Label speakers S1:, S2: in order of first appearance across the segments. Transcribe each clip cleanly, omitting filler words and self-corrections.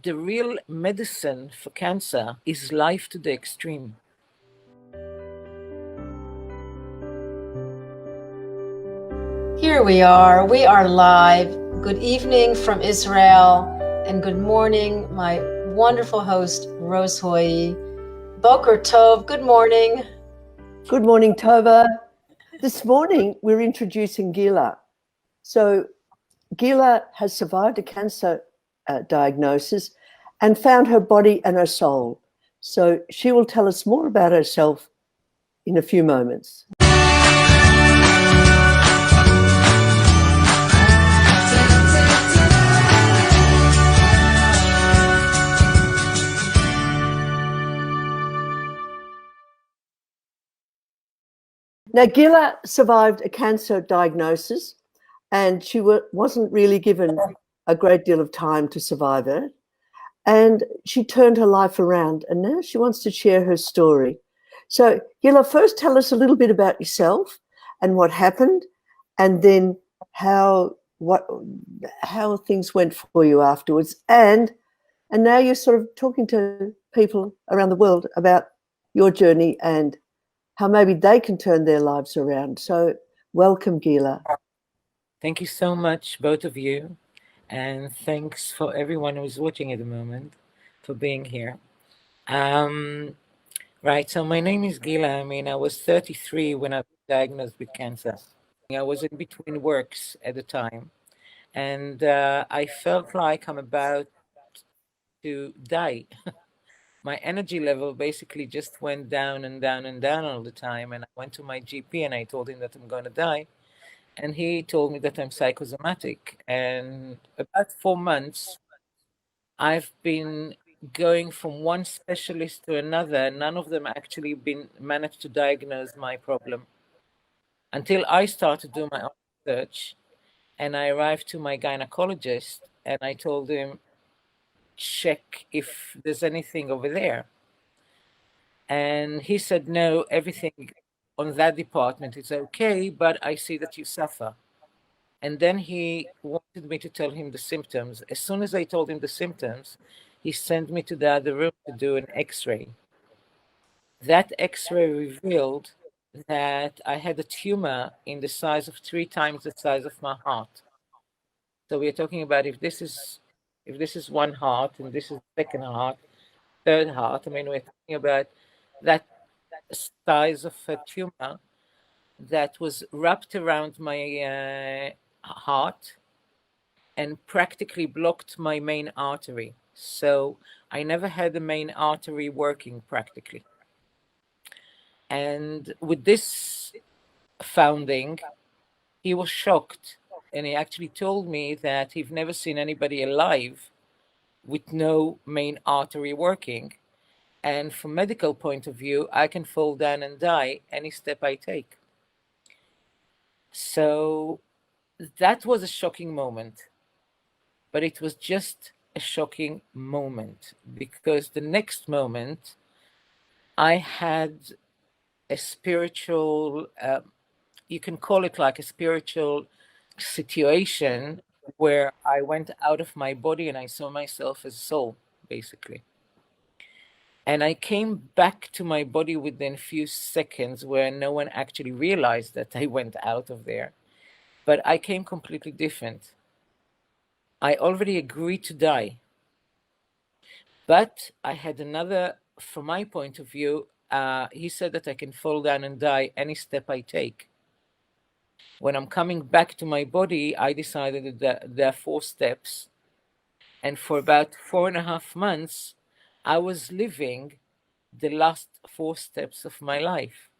S1: the real medicine for cancer is life to the extreme.
S2: Here we are live. Good evening from Israel and good morning, my wonderful host, Rose Hoyi. Boker Tov, good morning.
S3: Good morning, Tova. This morning, we're introducing Gila. So Gila has survived a cancer diagnosis and found her body and her soul. So she will tell us more about herself in a few moments. Now, Gila survived a cancer diagnosis, and she wasn't really given a great deal of time to survive it. And she turned her life around, and now she wants to share her story. So, Gila, first tell us a little bit about yourself and what happened, and then how things went for you afterwards. And now you're sort of talking to people around the world about your journey and how maybe they can turn their lives around. So welcome, Gila.
S1: Thank you so much, both of you. And thanks for everyone who's watching at the moment for being here. Right, so my name is Gila. I was 33 when I was diagnosed with cancer. I was in between works at the time. And I felt like I'm about to die. My energy level basically just went down and down and down all the time. And I went to my GP and I told him that I'm going to die. And he told me that I'm psychosomatic. And about 4 months, I've been going from one specialist to another. None of them actually managed to diagnose my problem until I started doing my own research. And I arrived to my gynecologist and I told him, check if there's anything over there. And he said, no, everything on that department is okay, but I see that you suffer. And then he wanted me to tell him the symptoms. As soon as I told him the symptoms, he sent me to the other room to do an x-ray. That x-ray revealed that I had a tumor in the size of 3 times the size of my heart. So we're talking about if this is one heart and this is the second heart, third heart. We're talking about that size of a tumor that was wrapped around my heart and practically blocked my main artery. So I never had the main artery working practically. And with this founding, he was shocked. And he actually told me that he'd never seen anybody alive with no main artery working. And from medical point of view, I can fall down and die any step I take. So that was a shocking moment. But it was just a shocking moment because the next moment I had a spiritual, you can call it like a spiritual situation where I went out of my body and I saw myself as soul, basically. And I came back to my body within a few seconds where no one actually realized that I went out of there. But I came completely different. I already agreed to die. But I had another, from my point of view, he said that I can fall down and die any step I take. When I'm coming back to my body, I decided that there are 4 steps. And for about 4.5 months, I was living the last 4 steps of my life,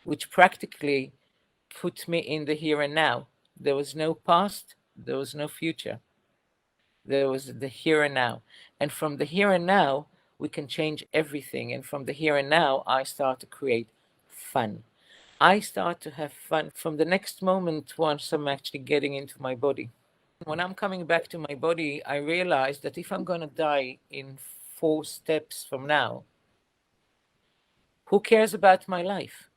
S1: which practically put me in the here and now. There was no past, there was no future. There was the here and now. And from the here and now, we can change everything. And from the here and now, I start to create fun. I start to have fun from the next moment once I'm actually getting into my body. When I'm coming back to my body, I realize that if I'm going to die in 4 steps from now, who cares about my life?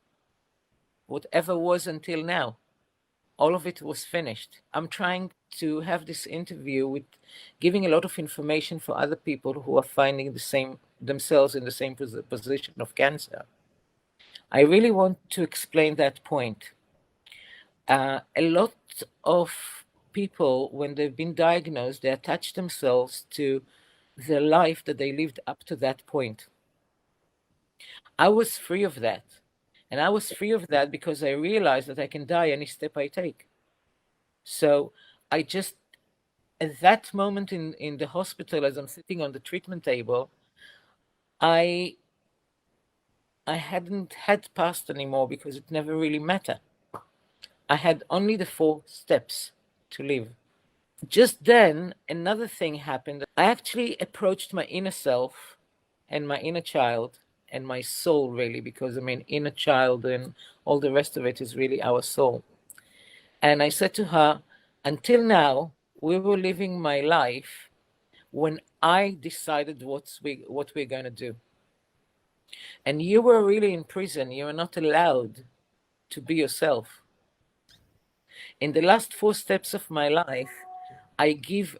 S1: Whatever was until now, all of it was finished. I'm trying to have this interview with giving a lot of information for other people who are finding themselves in the same position of cancer. I really want to explain that point. A lot of people, when they've been diagnosed, they attach themselves to the life that they lived up to that point. I was free of that. And I was free of that because I realized that I can die any step I take. So I just, at that moment in the hospital, as I'm sitting on the treatment table, I hadn't had past anymore because it never really mattered. I had only the 4 steps to live. Just then, another thing happened. I actually approached my inner self and my inner child and my soul, really, because I mean, inner child and all the rest of it is really our soul. And I said to her, until now, we were living my life when I decided what we're going to do. And you were really in prison. You were not allowed to be yourself. In the last 4 steps of my life, I give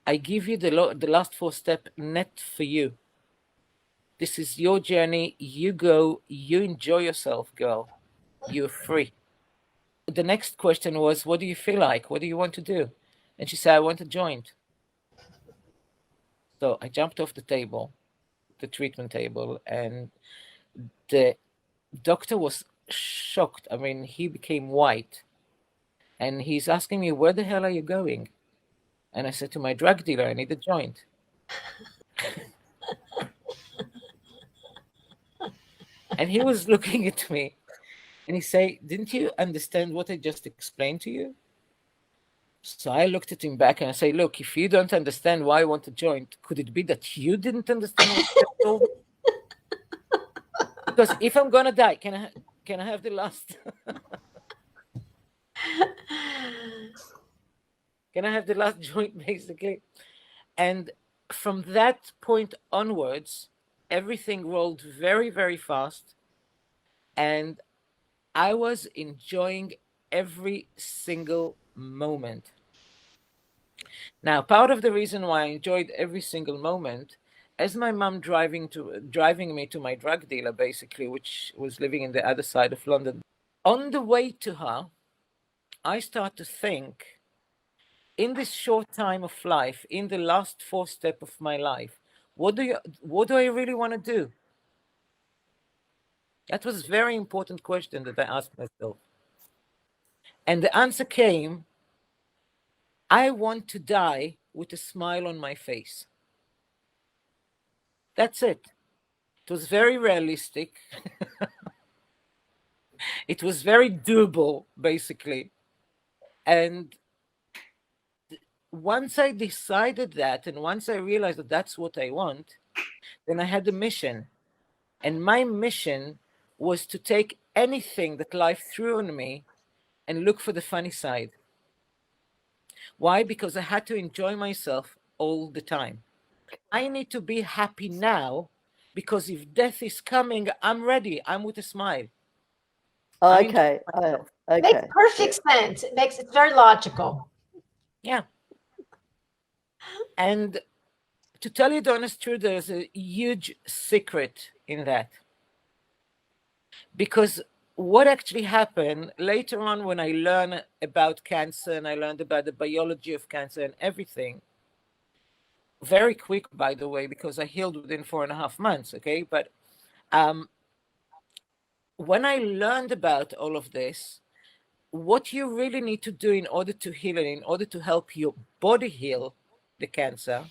S1: you the last 4 steps net for you. This is your journey. You go, you enjoy yourself, girl. You're free. The next question was, what do you feel like? What do you want to do? And she said, I want a joint. So I jumped off the table, the treatment table, and the doctor was shocked. I mean, he became white. And he's asking me, where the hell are you going? And I said to my drug dealer, I need a joint. And he was looking at me and he said, didn't you understand what I just explained to you? So I looked at him back and I say, look, if you don't understand why I want a joint, could it be that you didn't understand what I told you? Because if I'm going to die, can I have the last? Can I have the last joint, basically? And from that point onwards, everything rolled very, very fast. And I was enjoying every single moment. Now, part of the reason why I enjoyed every single moment, as my mom driving me to my drug dealer, basically, which was living in the other side of London, on the way to her, I start to think, in this short time of life, in the last 4 steps of my life, what do I really want to do? That was a very important question that I asked myself. And the answer came, I want to die with a smile on my face. That's it. It was very realistic. It was very doable, basically. And once I decided that, and once I realized that that's what I want, then I had a mission. And my mission was to take anything that life threw on me and look for the funny side. Why? Because I had to enjoy myself all the time. I need to be happy now, because if death is coming, I'm ready. I'm with a smile.
S3: Okay. Okay.
S2: Makes perfect sense. It's very logical.
S1: Yeah. And to tell you the honest truth, there's a huge secret in that. Because what actually happened later on, when I learned about cancer and I learned about the biology of cancer and everything, very quick, by the way, because I healed within 4.5 months, okay? But when I learned about all of this, what you really need to do in order to heal and in order to help your body heal the cancer,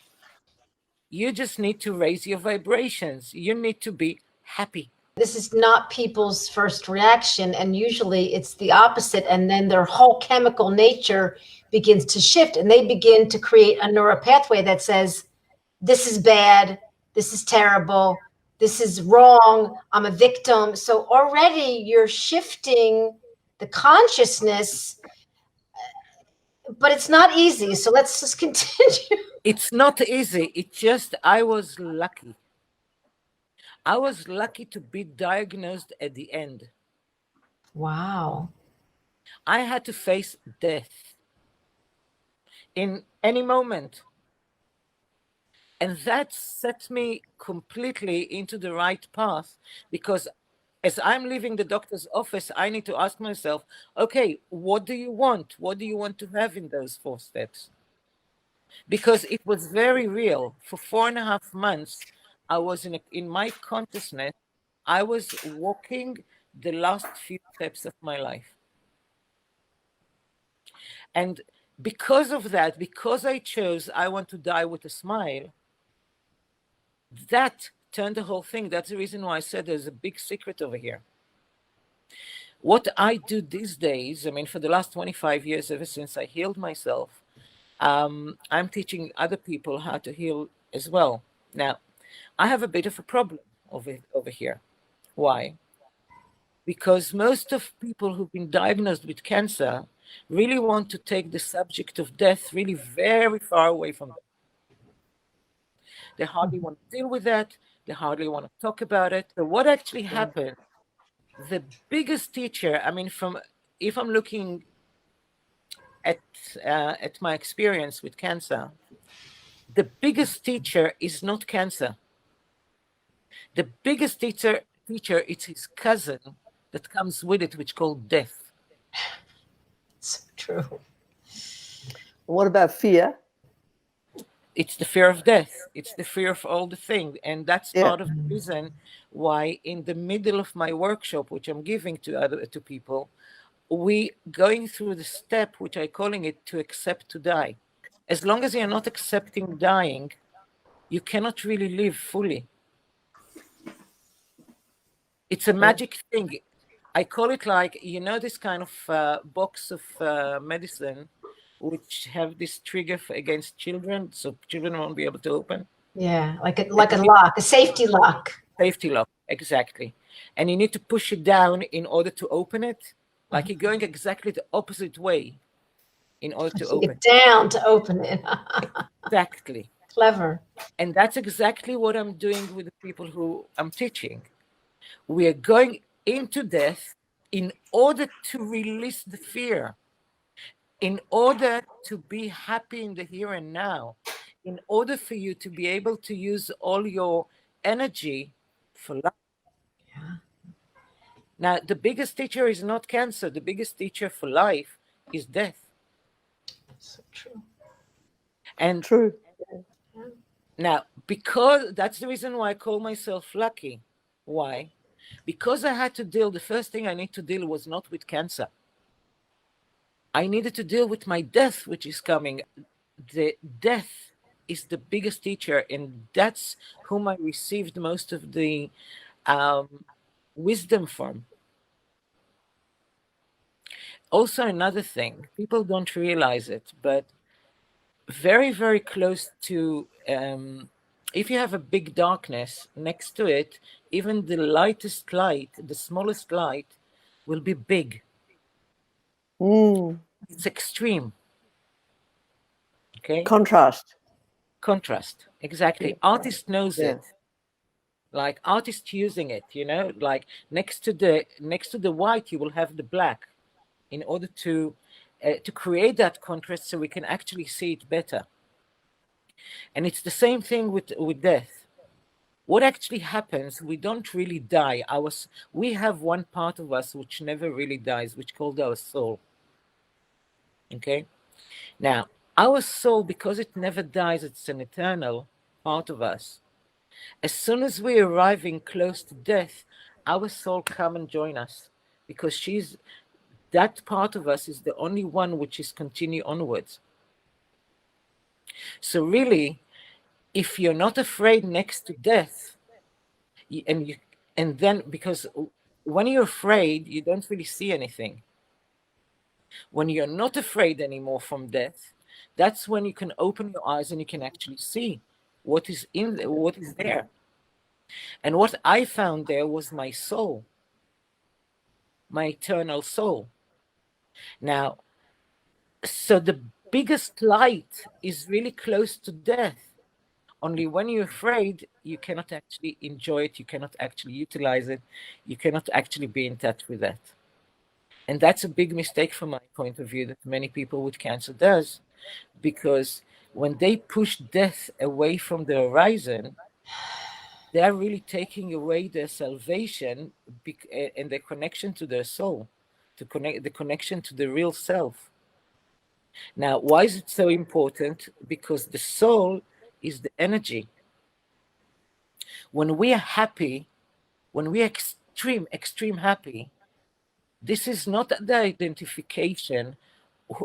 S1: you just need to raise your vibrations. You need to be happy.
S2: This is not people's first reaction, and usually it's the opposite, and then their whole chemical nature begins to shift, and they begin to create a neural pathway that says, this is bad, this is terrible, this is wrong, I'm a victim. So already you're shifting the consciousness, but it's not easy. So let's just continue.
S1: It's not easy. It's just, I was lucky. I was lucky to be diagnosed at the end.
S2: Wow.
S1: I had to face death. in any moment. And that set me completely into the right path, because as I'm leaving the doctor's office, I need to ask myself, okay, what do you want? What do you want to have in those 4 steps? Because it was very real. For 4.5 months, I was in my consciousness, I was walking the last few steps of my life. And because of that, because I chose, I want to die with a smile, that turned the whole thing. That's the reason why I said there's a big secret over here. What I do these days, I mean, for the last 25 years, ever since I healed myself, I'm teaching other people how to heal as well. Now, I have a bit of a problem over here. Why? Because most of people who've been diagnosed with cancer really want to take the subject of death really very far away from them. They hardly want to deal with that. They hardly want to talk about it. So what actually happened, the biggest teacher, I mean, if I'm looking at my experience with cancer, the biggest teacher is not cancer. The biggest teacher is his cousin that comes with it, which is called death.
S2: So true.
S3: What about fear?
S1: It's the fear of death. It's the fear of all the things. And that's part of the reason why in the middle of my workshop, which I'm giving to people, we going through the step, which I'm calling it to accept to die. As long as you're not accepting dying, you cannot really live fully. It's a magic thing. I call it like, you know, this kind of box of medicine, which have this trigger against children, so children won't be able to open.
S2: Yeah, like a lock, a safety lock.
S1: Safety lock, exactly. And you need to push it down in order to open it. Like you're going exactly the opposite way in order to open
S2: it. Down to open it.
S1: Exactly.
S2: Clever.
S1: And that's exactly what I'm doing with the people who I'm teaching. We are going into death in order to release the fear, in order to be happy in the here and now, in order for you to be able to use all your energy for life.
S2: Yeah.
S1: Now, the biggest teacher is not cancer. The biggest teacher for life is death.
S2: So true.
S1: And
S3: true.
S1: Now, because that's the reason why I call myself lucky. Why? Because I had to deal, the first thing I need to deal was not with cancer. I needed to deal with my death, which is coming. The death is the biggest teacher, and that's whom I received most of the wisdom from. Also, another thing, people don't realize it, but very, very close to, if you have a big darkness next to it, even the lightest light, the smallest light, will be big. It's extreme. Okay. Contrast, exactly. Artist knows it. Like artist using it, you know, like next to the white, you will have the black, in order to create that contrast, so we can actually see it better. And it's the same thing with death. What actually happens? We don't really die. We have one part of us which never really dies, which is called our soul. Okay. Now, our soul, because it never dies, it's an eternal part of us. As soon as we're arriving close to death, our soul come and join us, because that part of us is the only one which is continue onwards. So really, if you're not afraid next to death, and then, because when you're afraid, you don't really see anything. When you're not afraid anymore from death, that's when you can open your eyes and you can actually see what is there. And what I found there was my soul, my eternal soul. Now, so the biggest light is really close to death. Only when you're afraid, you cannot actually enjoy it, you cannot actually utilize it, you cannot actually be in touch with that. And that's a big mistake from my point of view that many people with cancer does, because when they push death away from the horizon, they are really taking away their salvation and their connection to their soul, to connect the connection to the real self. Now, why is it so important? Because the soul is the energy. When we are happy, when we are extreme happy, this is not the identification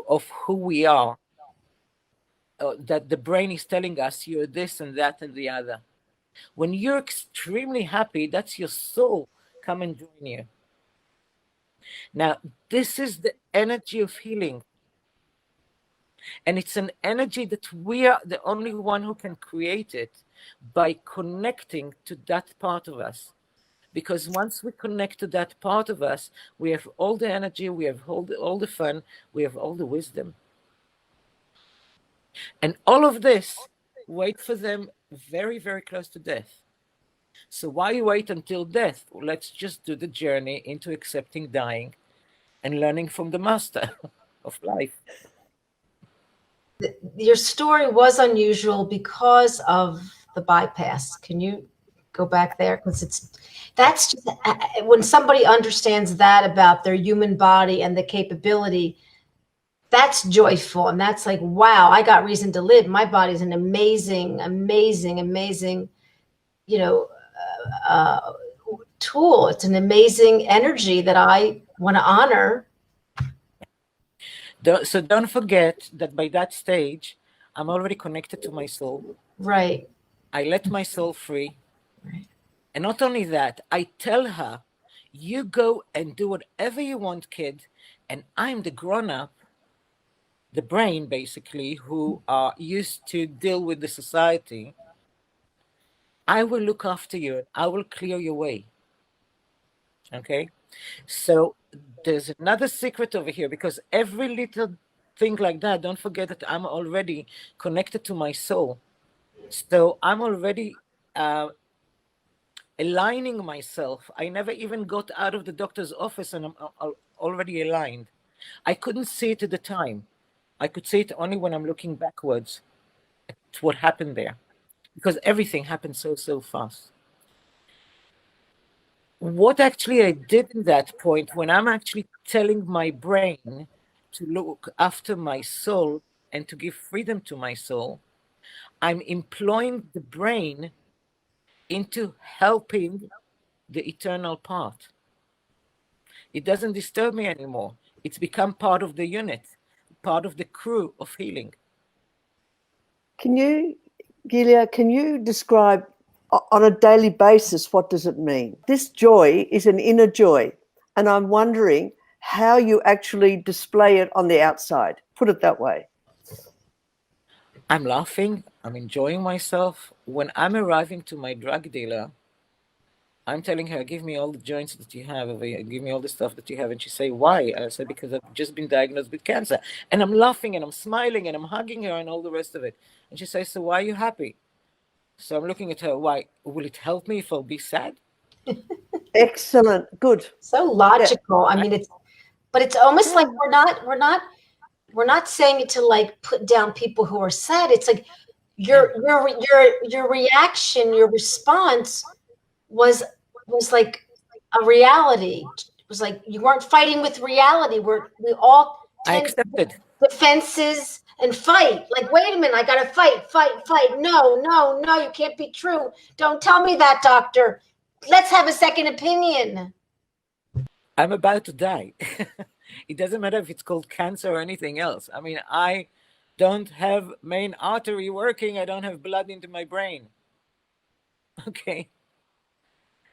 S1: of who we are, that the brain is telling us you're this and that and the other. When you're extremely happy, that's your soul come and join you. Now, this is the energy of healing. And it's an energy that we are the only one who can create it by connecting to that part of us. Because once we connect to that part of us, we have all the energy, we have all the fun, we have all the wisdom. And all of this, wait for them very, very close to death. So why wait until death? Let's just do the journey into accepting dying and learning from the master of life.
S2: Your story was unusual because of the bypass. Can you go back there? Because that's just, when somebody understands that about their human body and the capability, that's joyful. And that's like, wow, I got reason to live. My body's an amazing, amazing, amazing, tool. It's an amazing energy that I want to honor.
S1: So don't forget that by that stage, I'm already connected to my soul.
S2: Right.
S1: I let my soul free.
S2: Right.
S1: And not only that, I tell her, you go and do whatever you want, kid. And I'm the grown-up, the brain, basically, who are used to deal with the society. I will look after you. I will clear your way. Okay? So there's another secret over here, because every little thing like that, don't forget that I'm already connected to my soul. So I'm already aligning myself. I never even got out of the doctor's office and I'm already aligned. I couldn't see it at the time. I could see it only when I'm looking backwards at what happened there, because everything happened so fast. What actually I did in that point, when I'm actually telling my brain to look after my soul and to give freedom to my soul, I'm employing the brain into helping the eternal part. It doesn't disturb me anymore. It's become part of the unit, part of the crew of healing.
S3: Can you, Gila, can you describe on a daily basis, what does it mean? This joy is an inner joy, and I'm wondering how you actually display it on the outside. Put it that way.
S1: I'm laughing, I'm enjoying myself. When I'm arriving to my drug dealer, I'm telling her, give me all the joints that you have, give me all the stuff that you have. And she say, why? I said, because I've just been diagnosed with cancer. And I'm laughing and I'm smiling and I'm hugging her and all the rest of it. And she says, so why are you happy? So I'm looking at her, why? Will it help me if I'll be sad?
S3: Excellent. Good.
S2: So logical. Yeah. I mean, but it's almost like we're not saying it to like put down people who are sad. It's like your reaction, your response was like a reality. It was like you weren't fighting with reality. We all
S1: I accepted
S2: defenses and fight. Like, wait a minute, I gotta fight. No, you can't be true. Don't tell me that, doctor. Let's have a second opinion.
S1: I'm about to die. It doesn't matter if it's called cancer or anything else. I mean, I don't have main artery working. I don't have blood into my brain. Okay.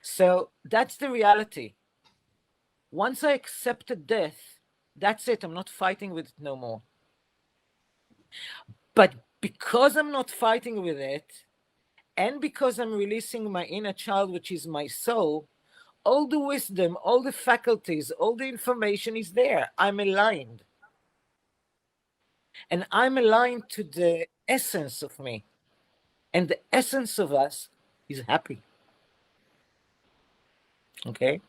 S1: So that's the reality. Once I accepted death, that's it. I'm not fighting with it no more. But because I'm not fighting with it, and because I'm releasing my inner child, which is my soul, all the wisdom, all the faculties, all the information is there. I'm aligned. And I'm aligned to the essence of me. And the essence of us is happy. Okay?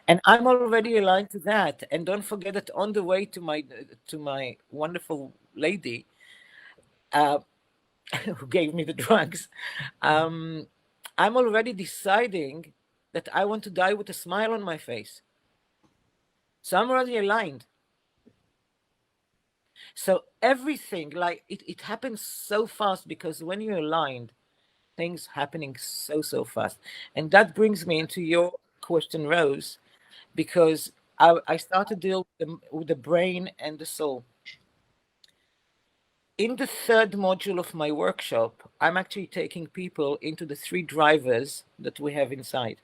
S1: And I'm already aligned to that. And don't forget that on the way to my wonderful lady, uh, who gave me the drugs, I'm already deciding that I want to die with a smile on my face. So I'm already aligned. So everything, like it happens so fast, because when you're aligned, things happening so fast. And that brings me into your question, Rose, because I start to deal with the brain and the soul. In the third module of my workshop, I'm actually taking people into the three drivers that we have inside.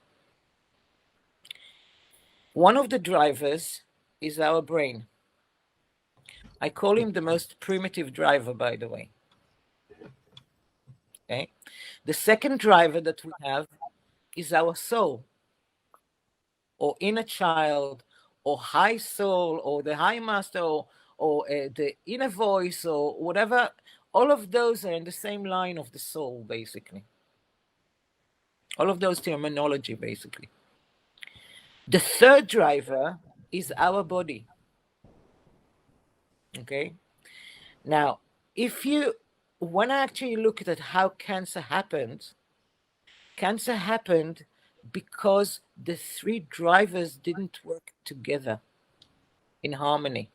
S1: One of the drivers is our brain. I call him the most primitive driver, by the way. Okay. The second driver that we have is our soul, or inner child, or high soul, or the high master, or the inner voice, or whatever. All of those are in the same line of the soul, basically. All of those terminology, basically. The third driver is our body. Okay. Now, when I actually look at how cancer happened because the three drivers didn't work together in harmony.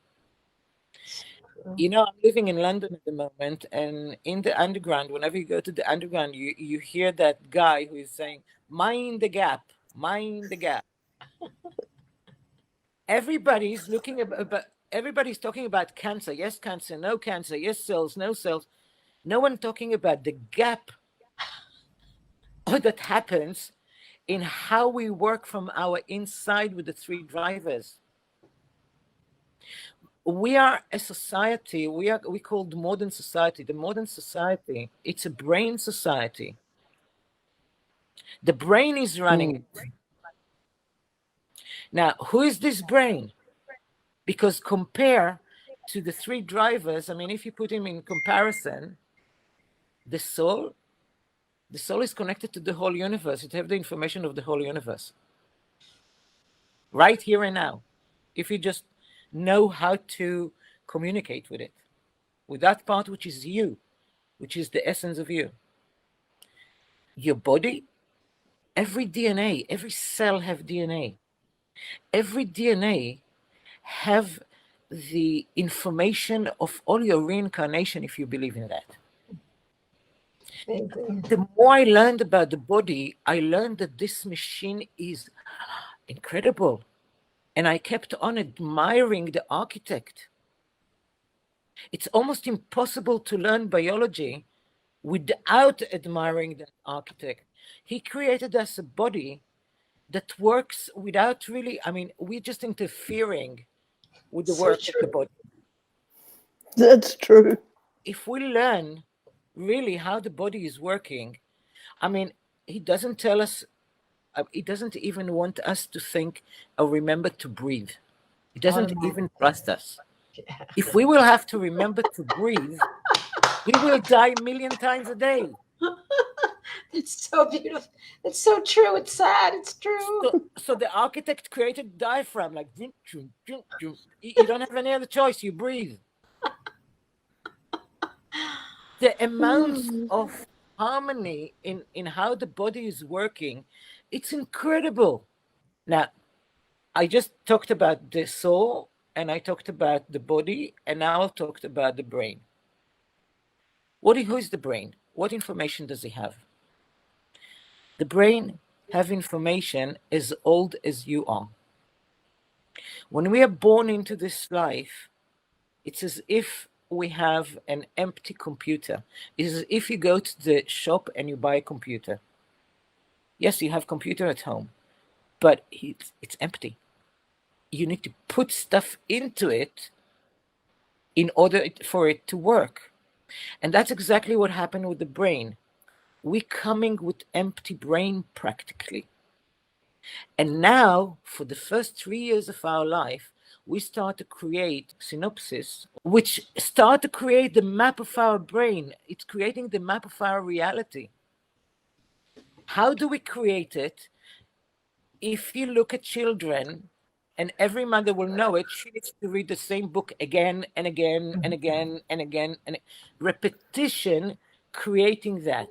S1: You know, I'm living in London at the moment, and in the underground, whenever you go to the underground, you hear that guy who is saying, mind the gap, mind the gap. Everybody's everybody's talking about cancer. Yes, cancer, no cancer. Yes, cells, no cells. No one talking about the gap that happens in how we work from our inside with the three drivers. We are a society, we call the modern society. The modern society, it's a brain society. The brain is running it. Now, who is this brain? Because compare to the three drivers, I mean, if you put him in comparison, the soul is connected to the whole universe. It has the information of the whole universe. Right here and now. If you just know how to communicate with it. With that part which is you, which is the essence of you. Your body, every DNA, every cell have DNA. Every DNA have the information of all your reincarnation, if you believe in that. The more I learned about the body, I learned that this machine is incredible. And I kept on admiring the architect. It's almost impossible to learn biology without admiring that architect. He created us a body that works without really, I mean, we're just interfering with the work of the body.
S3: That's true.
S1: If we learn really how the body is working, I mean, he doesn't tell us, he doesn't even want us to think or remember to breathe. He doesn't even trust us. If we will have to remember to breathe, we will die a million times a day.
S2: It's so beautiful. It's so true. It's sad. It's true.
S1: So the architect created diaphragm, like, you don't have any other choice, you breathe. The amounts of harmony in how the body is working, it's incredible. Now, I just talked about the soul, and I talked about the body, and now I've talked about the brain. Who is the brain? What information does it have? The brain have information as old as you are. When we are born into this life, it's as if we have an empty computer. It's as if you go to the shop and you buy a computer. Yes, you have a computer at home, but it's empty. You need to put stuff into it in order for it to work. And that's exactly what happened with the brain. We're coming with empty brain practically. And now, for the first 3 years of our life, we start to create synapses, which start to create the map of our brain. It's creating the map of our reality. How do we create it? If you look at children, and every mother will know it, she needs to read the same book again and again and again and again, and repetition creating that.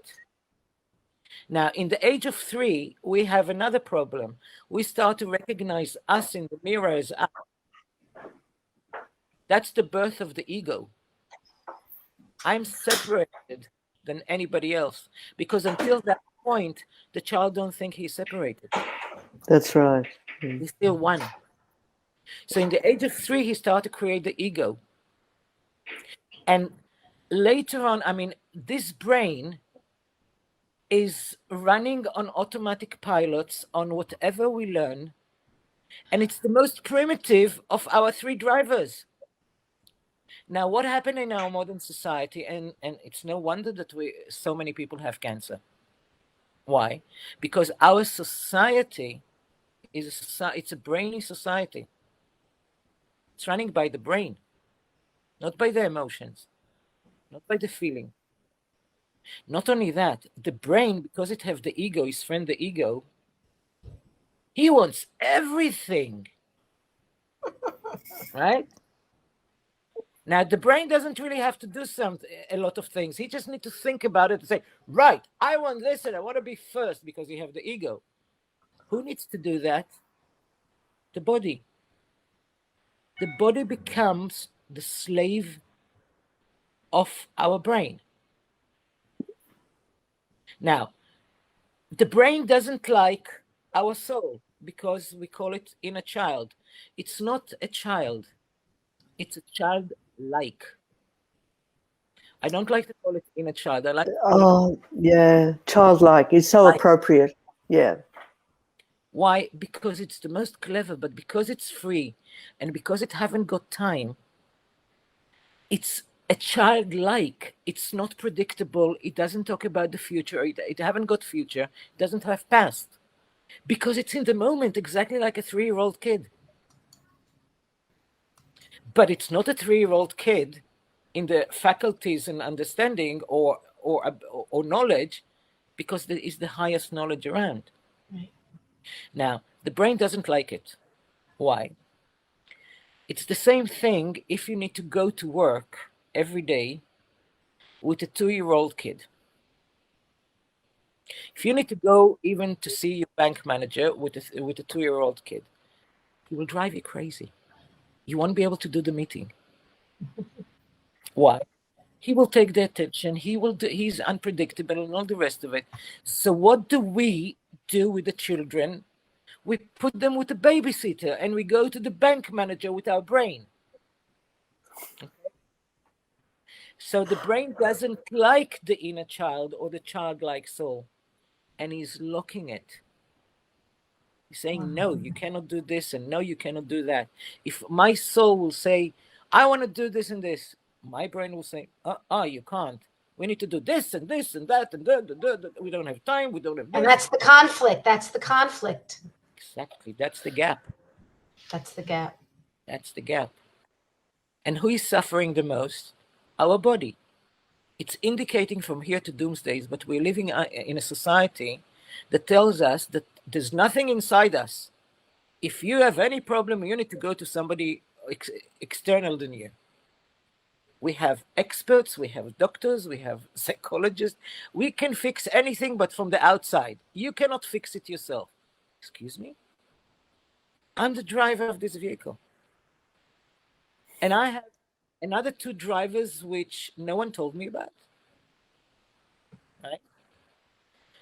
S1: Now, in the age of 3, we have another problem. We start to recognize us in the mirror as us. That's the birth of the ego. I'm separated than anybody else, because until that point, the child don't think he's separated.
S3: That's right.
S1: He's still one. So in the age of 3, he started to create the ego. And later on, I mean, this brain is running on automatic pilots on whatever we learn. And it's the most primitive of our 3 drivers. Now, what happened in our modern society, and it's no wonder that so many people have cancer. Why? Because our society it's a brainy society. It's running by the brain, not by the emotions, not by the feeling. Not only that, the brain, because it has the ego, his friend the ego, he wants everything. Right? Now, the brain doesn't really have to do a lot of things. He just needs to think about it and say, right, I want this and I want to be first, because you have the ego. Who needs to do that? The body. The body becomes the slave of our brain. Now, the brain doesn't like our soul because we call it inner child. It's not a child. It's a child-like. I don't like to call it inner child. I like to call
S3: yeah, childlike. It's so appropriate. Yeah.
S1: Why? Because it's the most clever, but because it's free and because it haven't got time, it's a childlike. It's not predictable. It doesn't talk about the future. It haven't got future. It doesn't have past. Because it's in the moment, exactly like a 3-year-old kid. But it's not a 3-year-old kid in the faculties and understanding or knowledge, because there is the highest knowledge around.
S2: Right.
S1: Now, the brain doesn't like it. Why? It's the same thing if you need to go to work every day with a 2-year-old kid. If you need to go even to see your bank manager with a 2-year-old kid, he will drive you crazy. You won't be able to do the meeting. Why? He will take the attention. He's unpredictable and all the rest of it. So what do we do with the children? We put them with a babysitter and we go to the bank manager with our brain. Okay? So the brain doesn't like the inner child or the childlike soul, and he's locking it. He's saying, no, you cannot do this, and no, you cannot do that. If my soul will say, I want to do this and this, my brain will say, you can't. We need to do this and this and that, and we don't have time, we don't have this.
S2: And that's the conflict. That's the conflict.
S1: Exactly. That's the gap.
S2: That's the gap.
S1: That's the gap. And who is suffering the most? Our body. It's indicating from here to doomsdays, but we're living in a society that tells us that there's nothing inside us. If you have any problem, you need to go to somebody external than you. We have experts, we have doctors, we have psychologists. We can fix anything but from the outside. You cannot fix it yourself. Excuse me? I'm the driver of this vehicle. And I have another 2 drivers which no one told me about. Right?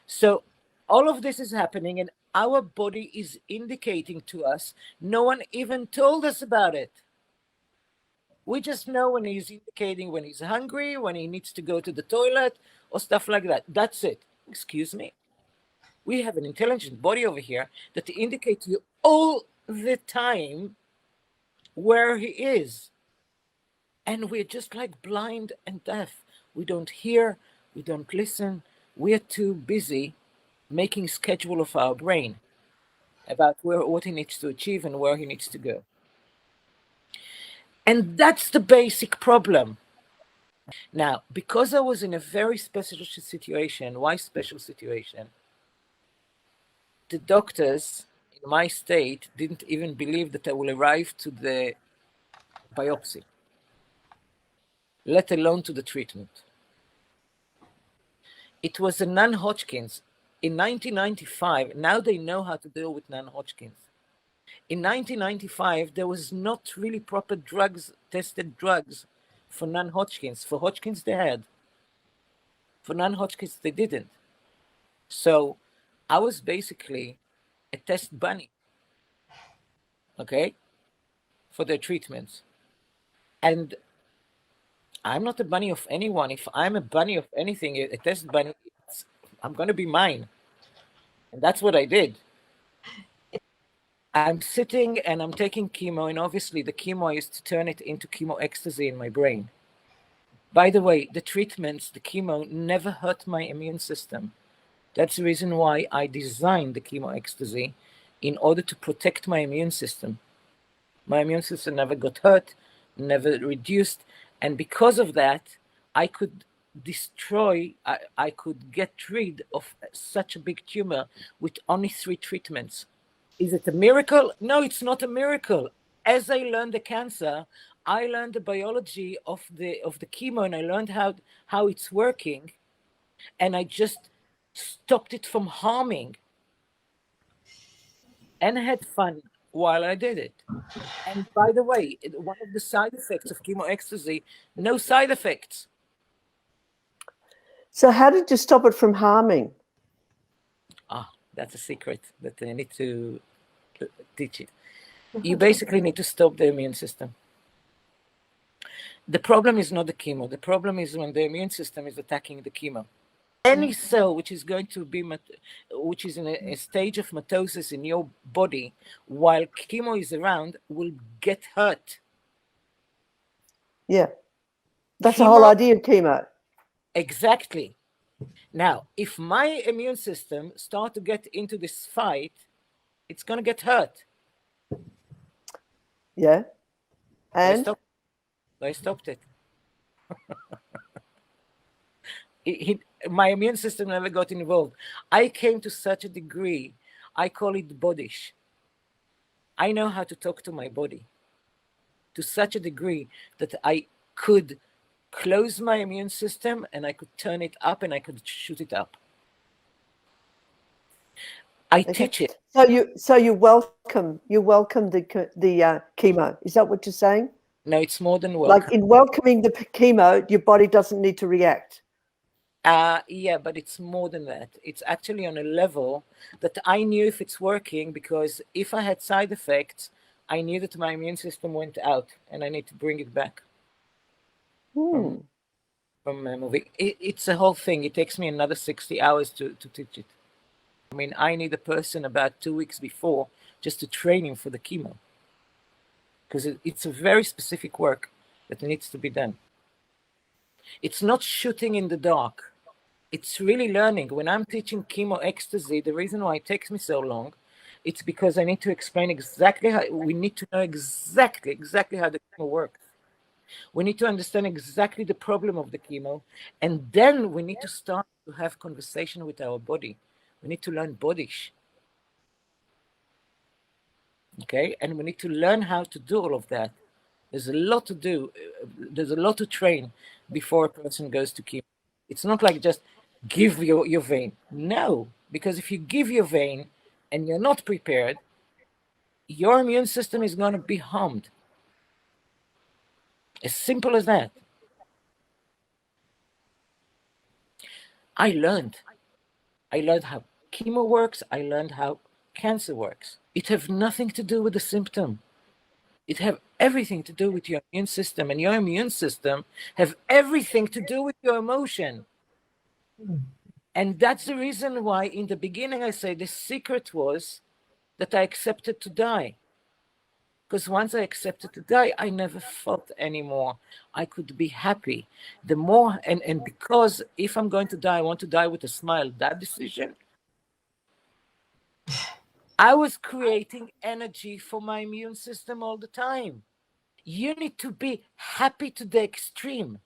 S1: So all of this is happening and our body is indicating to us. No one even told us about it. We just know when he's indicating when he's hungry, when he needs to go to the toilet or stuff like that. That's it. Excuse me. We have an intelligent body over here that indicates to you all the time where he is. And we're just like blind and deaf. We don't hear, we don't listen. We're too busy making schedule of our brain about what he needs to achieve and where he needs to go. And that's the basic problem. Now, because I was in a very special situation, why special situation? The doctors in my state, didn't even believe that I will arrive to the biopsy, let alone to the treatment. It was a non-Hodgkin's. In 1995, now they know how to deal with non-Hodgkin's. In 1995, there was not really proper drugs, tested drugs for non-Hodgkin's. For Hodgkin's, they had. For non-Hodgkin's, they didn't. So I was basically a test bunny, okay, for their treatments. And I'm not a bunny of anyone. If I'm a bunny of anything, a test bunny, I'm going to be mine. And that's what I did. I'm sitting and I'm taking chemo, and obviously the chemo is to turn it into chemo ecstasy in my brain. By the way, the treatments, the chemo, never hurt my immune system. That's the reason why I designed the chemo ecstasy, in order to protect my immune system. My immune system never got hurt, never reduced, and because of that, I could destroy, I could get rid of such a big tumor with only 3 treatments. Is it a miracle? No, it's not a miracle. As I learned the cancer, I learned the biology of the chemo, and I learned how it's working, and I just stopped it from harming, and had fun while I did it. And by the way, one of the side effects of chemo ecstasy, no side effects.
S3: So how did you stop it from harming?
S1: That's a secret that I need to teach it. You basically need to stop the immune system. The problem is not the chemo. The problem is when the immune system is attacking the chemo. Any cell which is going to be, which is in a stage of mitosis in your body while chemo is around, will get hurt.
S3: Yeah. That's the whole idea of chemo.
S1: Exactly. Now, if my immune system starts to get into this fight, it's going to get hurt.
S3: Yeah. And?
S1: I stopped it. My immune system never got involved. I came to such a degree, I call it bodish. I know how to talk to my body to such a degree that I could close my immune system and I could turn it up and I could shoot it up. I teach it.
S3: So you welcome the chemo. Is that what you're saying?
S1: No, it's more than welcome.
S3: Like in welcoming the chemo, your body doesn't need to react.
S1: Yeah, but it's more than that. It's actually on a level that I knew if it's working, because if I had side effects, I knew that my immune system went out and I need to bring it back from a movie. It's a whole thing. It takes me another 60 hours to teach it. I mean, I need a person about 2 weeks before just to train him for the chemo, because it's a very specific work that needs to be done. It's not shooting in the dark. It's really learning. When I'm teaching chemo ecstasy, the reason why it takes me so long, it's because I need to explain exactly how, we need to know exactly how the chemo works. We need to understand exactly the problem of the chemo, and then we need to start to have conversation with our body. We need to learn bodish. Okay, and we need to learn how to do all of that. There's a lot to do. There's a lot to train before a person goes to chemo. It's not like just give your vein. No, because if you give your vein and you're not prepared, your immune system is going to be harmed. As simple as that. I learned how chemo works. I learned how cancer works. It has nothing to do with the symptom. It has everything to do with your immune system, and your immune system have everything to do with your emotion. And that's the reason why in the beginning I say the secret was that I accepted to die. Because once I accepted to die, I never fought anymore. I could be happy. The more, and because if I'm going to die, I want to die with a smile. That decision, I was creating energy for my immune system all the time. You need to be happy to the extreme.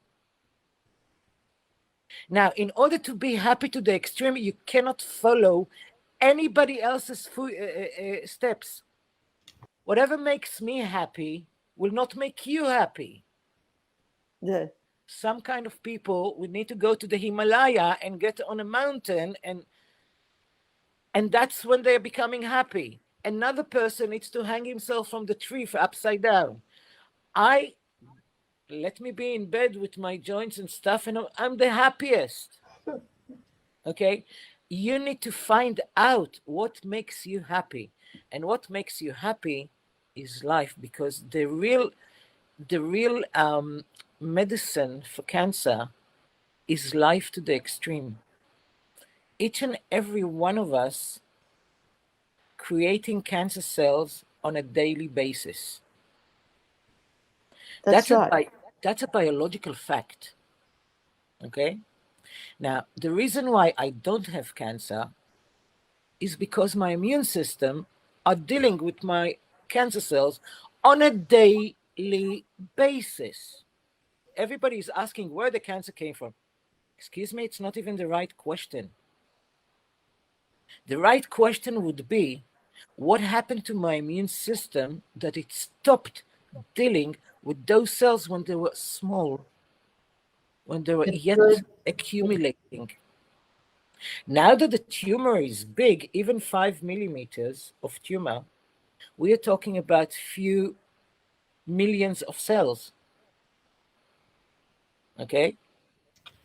S1: Now, in order to be happy to the extreme, you cannot follow anybody else's steps. Whatever makes me happy will not make you happy.
S3: Yeah.
S1: Some kind of people would need to go to the Himalaya and get on a mountain, and that's when they're becoming happy. Another person needs to hang himself from the tree upside down. Let me be in bed with my joints and stuff, and I'm the happiest. Okay? You need to find out what makes you happy. And what makes you happy is life, because the real medicine for cancer is life to the extreme. Each and every one of us creating cancer cells on a daily basis.
S3: That's right.
S1: That's a biological fact. Okay? Now, the reason why I don't have cancer is because my immune system are dealing with my cancer cells on a daily basis. Everybody is asking where the cancer came from. Excuse me, it's not even the right question. The right question would be, what happened to my immune system that it stopped dealing with those cells when they were small, when they were yet accumulating? Now that the tumor is big, even 5 millimeters of tumor, we are talking about few millions of cells. Okay?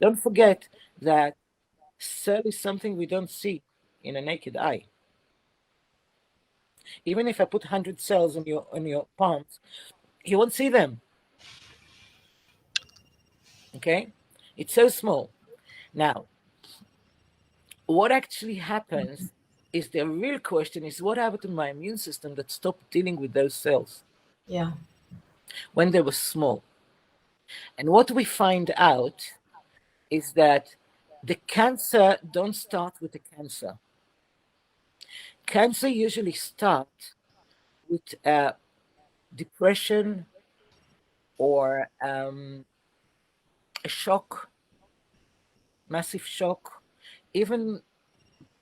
S1: Don't forget that cell is something we don't see in a naked eye. Even if I put 100 cells on your palms, you won't see them. Okay? It's so small. Now, what actually happens is, the real question is, what happened to my immune system that stopped dealing with those cells?
S2: Yeah.
S1: When they were small. And what we find out is that the cancer don't start with the cancer. Cancer usually starts with depression or a shock, massive shock, even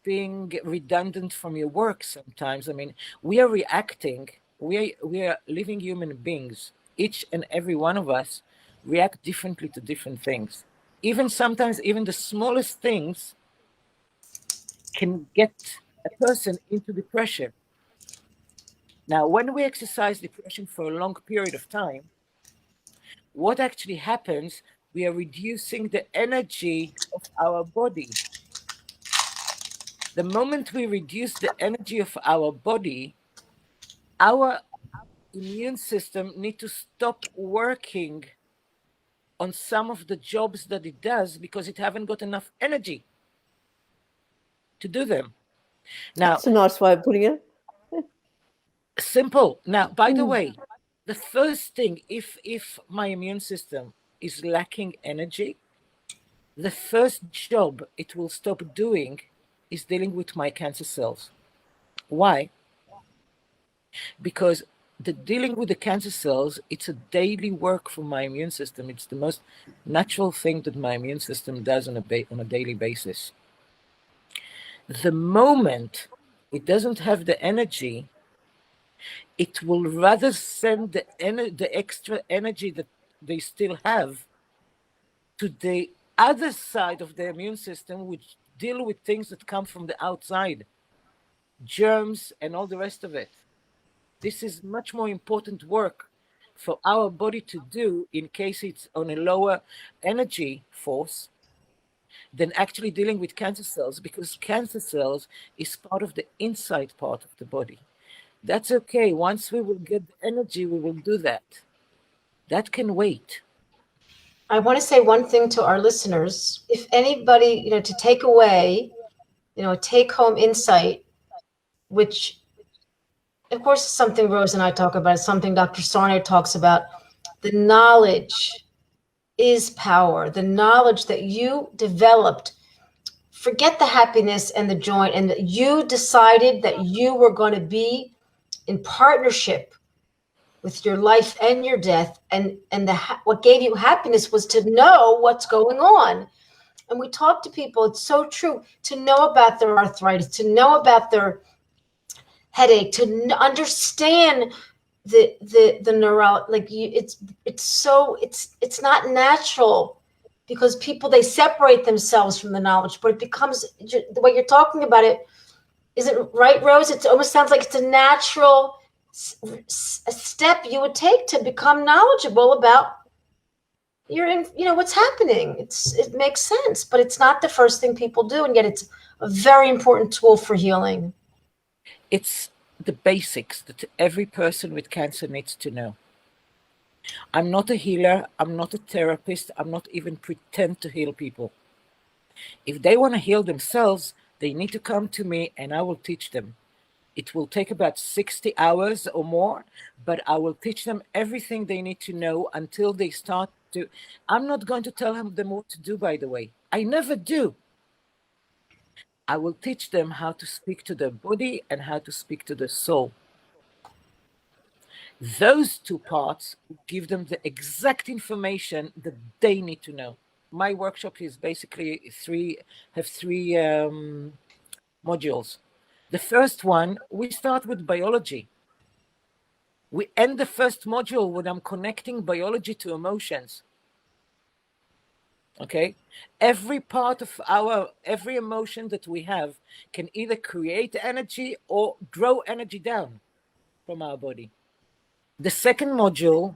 S1: being redundant from your work sometimes. I mean, we are reacting, we are living human beings. Each and every one of us react differently to different things. Even sometimes, even the smallest things can get a person into depression. Now, when we exercise depression for a long period of time, what actually happens, we are reducing the energy of our body. The moment we reduce the energy of our body, our immune system needs to stop working on some of the jobs that it does, because it haven't got enough energy to do them. Now,
S3: that's a nice way of putting it.
S1: Simple. Now, by the way, the first thing, if my immune system is lacking energy, the first job it will stop doing is dealing with my cancer cells. Why? Because the dealing with the cancer cells, it's a daily work for my immune system. It's the most natural thing that my immune system does on a daily basis. The moment it doesn't have the energy, it will rather send the extra energy that they still have to the other side of the immune system, which deal with things that come from the outside, germs and all the rest of it. This is much more important work for our body to do in case it's on a lower energy force than actually dealing with cancer cells, because cancer cells is part of the inside part of the body. That's okay. Once we will get the energy, we will do that. That can wait.
S2: I want to say one thing to our listeners. If anybody, to take away, a take-home insight, which, of course, is something Rose and I talk about, something Dr. Sarnia talks about. The knowledge is power. The knowledge that you developed. Forget the happiness and the joy, and that you decided that you were going to be in partnership with your life and your death, and what gave you happiness was to know what's going on. and we talk to people, it's so true, to know about their arthritis, to know about their headache, to understand the neuro, like it's not natural, because people, they separate themselves from the knowledge, but it becomes, the way you're talking about it, is it right, Rose? It almost sounds like it's a natural step you would take to become knowledgeable about what's happening. It makes sense, but it's not the first thing people do, and yet it's a very important tool for healing.
S1: It's the basics that every person with cancer needs to know. I'm not a healer. I'm not a therapist. I'm not even pretend to heal people. If they want to heal themselves, they need to come to me and I will teach them. It will take about 60 hours or more, but I will teach them everything they need to know until they start to. I'm not going to tell them what to do, by the way. I never do. I will teach them how to speak to their body and how to speak to their soul. Those two parts give them the exact information that they need to know. My workshop is basically three modules. The first one, we start with biology. We end the first module when I'm connecting biology to emotions. Okay? Every part of every emotion that we have can either create energy or draw energy down from our body. The second module,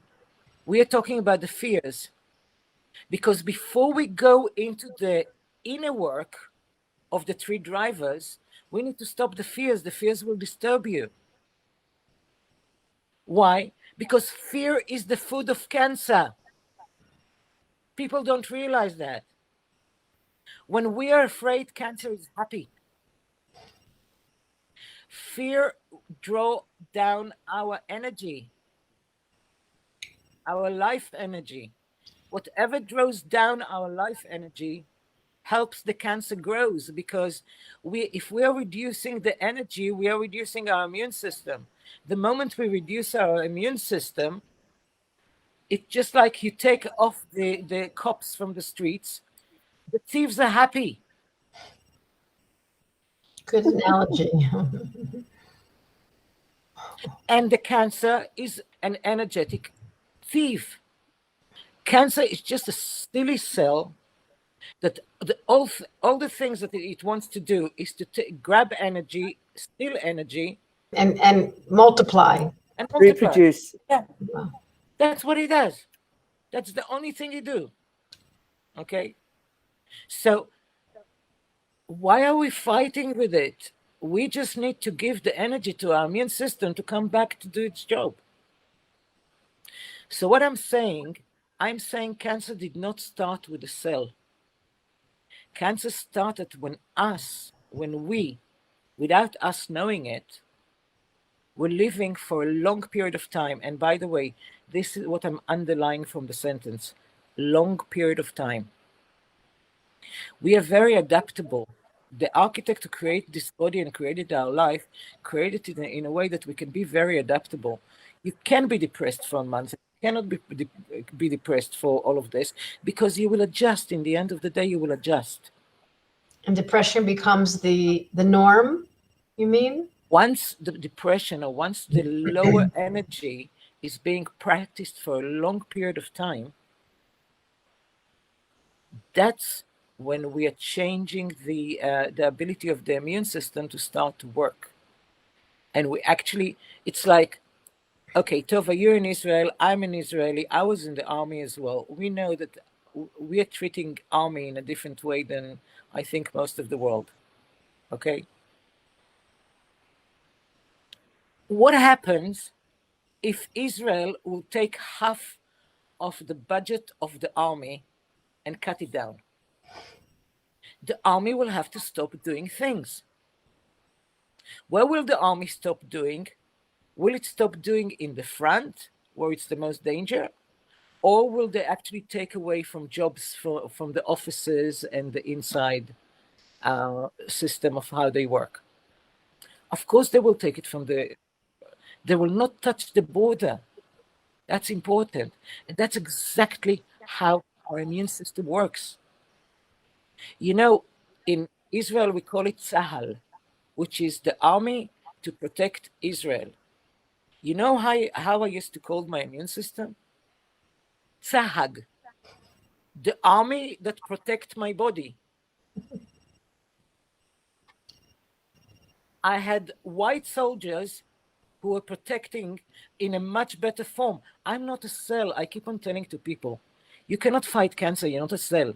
S1: we are talking about the fears. Because before we go into the inner work of the three drivers, we need to stop the fears. The fears will disturb you. Why? Because fear is the food of cancer. People don't realize that. When we are afraid, cancer is happy. Fear draws down our energy, our life energy. Whatever draws down our life energy helps the cancer grows, because if we are reducing the energy, we are reducing our immune system. The moment we reduce our immune system, it's just like you take off the cops from the streets, the thieves are happy.
S2: Good analogy.
S1: And the cancer is an energetic thief. Cancer is just a silly cell that all the things that it wants to do is to grab energy, steal energy,
S2: and multiply.
S1: And multiply.
S3: Reproduce.
S1: Yeah. That's what it does. That's the only thing you do. Okay? So why are we fighting with it? We just need to give the energy to our immune system to come back to do its job. So what I'm saying cancer did not start with a cell. Cancer started when we, without us knowing it, were living for a long period of time. And by the way, this is what I'm underlying from the sentence, long period of time. We are very adaptable. The architect who created this body and created our life, created it in a way that we can be very adaptable. You can be depressed for a month. You cannot be depressed for all of this, because you will adjust. In the end of the day, you will adjust.
S2: And depression becomes the norm, you mean?
S1: Once the depression, or once the lower energy is being practiced for a long period of time, that's when we are changing the ability of the immune system to start to work. And we actually, it's like, okay, Tova, you're in Israel, I'm an Israeli, I was in the army as well. We know that we are treating army in a different way than I think most of the world. Okay? What happens if Israel will take half of the budget of the army and cut it down? The army will have to stop doing things. Where will the army stop doing? Will it stop doing in the front, where it's the most danger? Or will they actually take away from jobs from the offices and the inside system of how they work? Of course, they will take it from they will not touch the border. That's important. And that's exactly how our immune system works. You know, in Israel, we call it Tzahal, which is the army to protect Israel. You know how I used to call my immune system? Tzahag, the army that protect my body. I had white soldiers who were protecting in a much better form. I'm not a cell. I keep on telling to people, you cannot fight cancer. You're not a cell.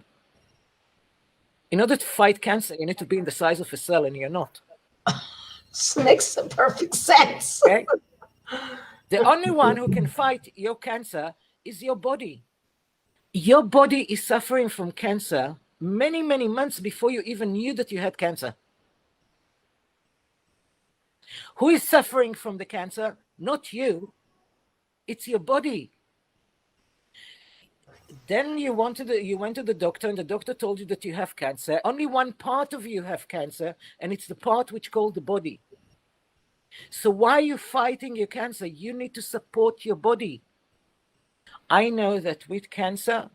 S1: In order to fight cancer, you need to be in the size of a cell, and you're not.
S2: This makes perfect sense.
S1: Okay? The only one who can fight your cancer is your body. Your body is suffering from cancer many, many months before you even knew that you had cancer. Who is suffering from the cancer? Not you. It's your body. Then you went to the doctor, and the doctor told you that you have cancer. Only one part of you have cancer, and it's the part which called the body. So why are you fighting your cancer? You need to support your body. I know that with cancer,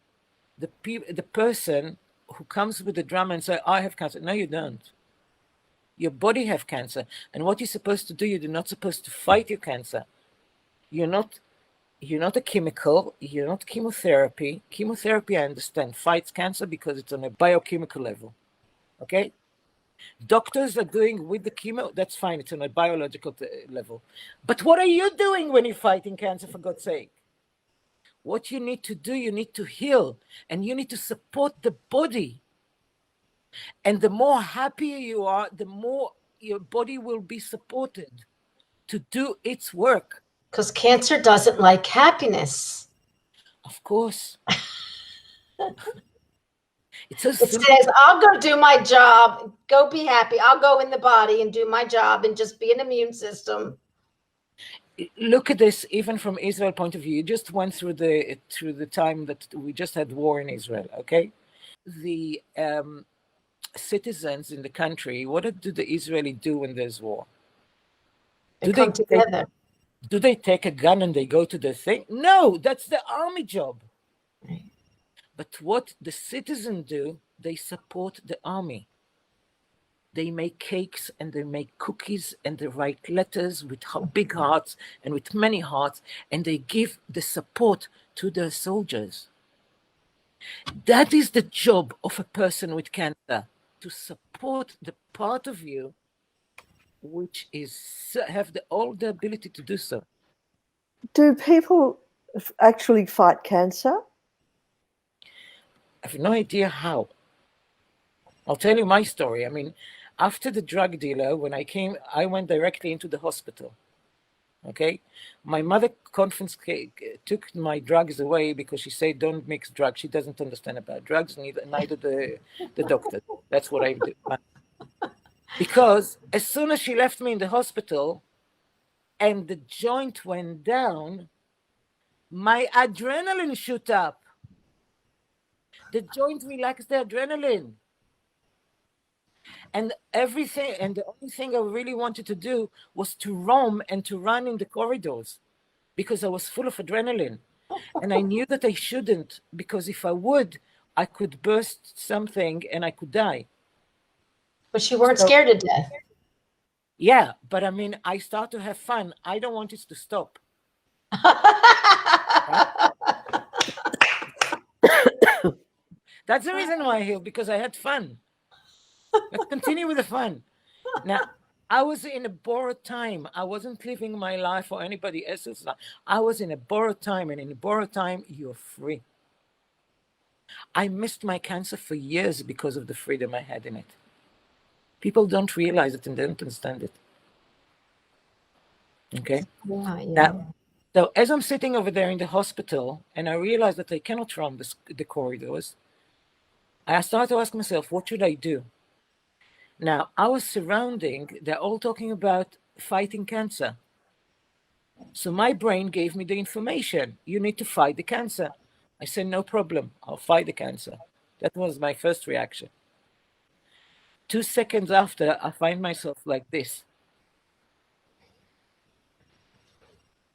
S1: the person who comes with the drama and say, I have cancer. No, you don't. Your body have cancer. And what you're supposed to do, you're not supposed to fight your cancer. You're not a chemical. You're not chemotherapy. Chemotherapy, I understand, fights cancer because it's on a biochemical level. Okay? Doctors are doing with the chemo, that's fine. It's on a biological level. But what are you doing when you're fighting cancer, for God's sake? What you need to do, you need to heal, and you need to support the body. And the more happier you are, the more your body will be supported to do its work.
S2: Because cancer doesn't like happiness.
S1: Of course.
S2: It says, I'll go do my job, go be happy. I'll go in the body and do my job and just be an immune system.
S1: Look at this, even from Israel point of view. You just went through the time that we just had war in Israel, okay? The citizens in the country, what do the Israeli do when there's war?
S2: They come together.
S1: Do they take a gun and they go to the thing? No, that's the army job.
S2: Right.
S1: But what the citizens do, they support the army. They make cakes and they make cookies and they write letters with big hearts and with many hearts, and they give the support to their soldiers. That is the job of a person with cancer, to support the part of you which have all the ability to do so.
S3: Do people actually fight cancer?
S1: I have no idea how. I'll tell you my story. I mean, after the drug dealer, when I went directly into the hospital. Okay, my mother took my drugs away because she said, "Don't mix drugs." She doesn't understand about drugs, neither the doctor. That's what I do. Because as soon as she left me in the hospital, and the joint went down, my adrenaline shoot up. The joint relaxed the adrenaline. And everything, and the only thing I really wanted to do was to roam and to run in the corridors because I was full of adrenaline. And I knew that I shouldn't, because if I would, I could burst something and I could die.
S2: But you weren't scared to death.
S1: Yeah, but I mean, I start to have fun. I don't want it to stop. That's the reason why I healed, because I had fun. Let's continue with the fun. Now, I was in a borrowed time. I wasn't living my life or anybody else's life. I was in a borrowed time, and in a borrowed time, you're free. I missed my cancer for years because of the freedom I had in it. People don't realize it and they don't understand it. Okay?
S2: Yeah.
S1: Now, so as I'm sitting over there in the hospital and I realize that I cannot roam the corridors, I start to ask myself, what should I do? Now, our surrounding, they're all talking about fighting cancer. So my brain gave me the information. You need to fight the cancer. I said, no problem. I'll fight the cancer. That was my first reaction. 2 seconds after, I find myself like this.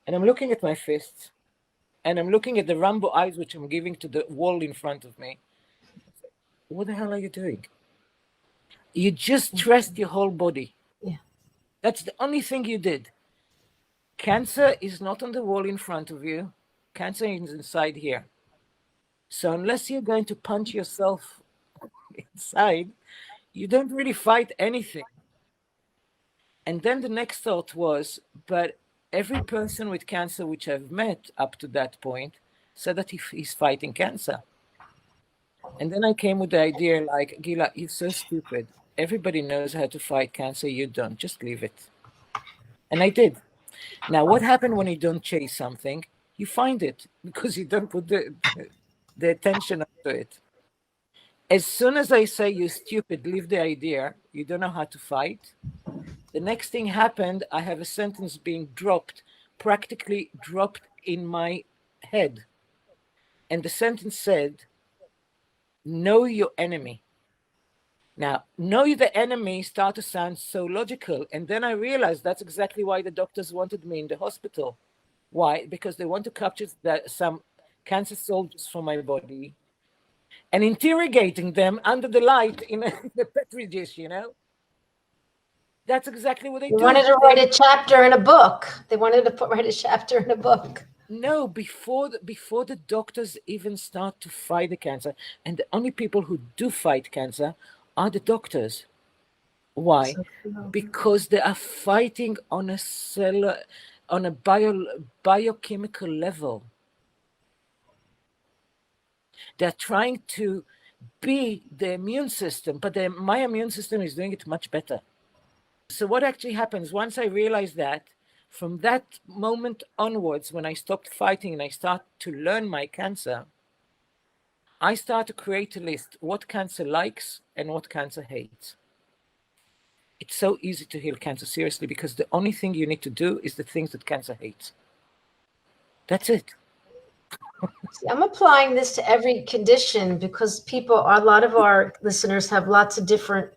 S1: And I'm looking at my fists. And I'm looking at the Rambo eyes, which I'm giving to the wall in front of me. what the hell are you doing? You just stressed your whole body.
S2: Yeah.
S1: That's the only thing you did. Cancer is not on the wall in front of you. Cancer is inside here. So unless you're going to punch yourself inside, you don't really fight anything. And then the next thought was, but every person with cancer which I've met up to that point said that he's fighting cancer. And then I came with the idea like, Gila, you're so stupid. Everybody knows how to fight cancer. You don't. Just leave it. And I did. Now, what happened when you don't chase something? You find it because you don't put the attention onto it. As soon as I say, you stupid, leave the idea, you don't know how to fight, the next thing happened, I have a sentence being dropped, practically dropped in my head. And the sentence said, know your enemy. Now, know the enemy started to sound so logical. And then I realized that's exactly why the doctors wanted me in the hospital. Why? Because they want to capture some cancer soldiers from my body and interrogating them under the light in a petri dish, you know? That's exactly what they do.
S2: They wanted to write a chapter in a book. They wanted to write a chapter in a book.
S1: No, before the doctors even start to fight the cancer, and the only people who do fight cancer are the doctors. Why? Because they are fighting on a cellular, on a biochemical level. They're trying to be the immune system, but my immune system is doing it much better. So what actually happens once I realized that, from that moment onwards, when I stopped fighting and I start to learn my cancer, I start to create a list what cancer likes and what cancer hates. It's so easy to heal cancer, seriously, because the only thing you need to do is the things that cancer hates. That's it.
S2: See, I'm applying this to every condition because a lot of our listeners have lots of different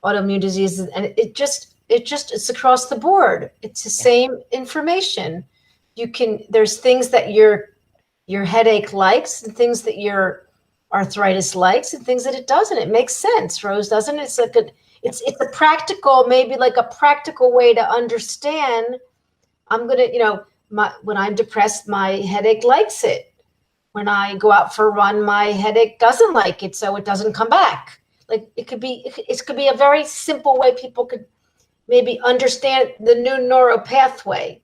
S2: autoimmune diseases, and it's across the board. It's the same information. There's things that your headache likes and things that your arthritis likes and things that it doesn't. It makes sense, Rose, doesn't it? It's a practical, maybe like a practical way to understand. When I'm depressed, my headache likes it. When I go out for a run, my headache doesn't like it, so it doesn't come back. Like it could be a very simple way people could maybe understand the new neuropathway.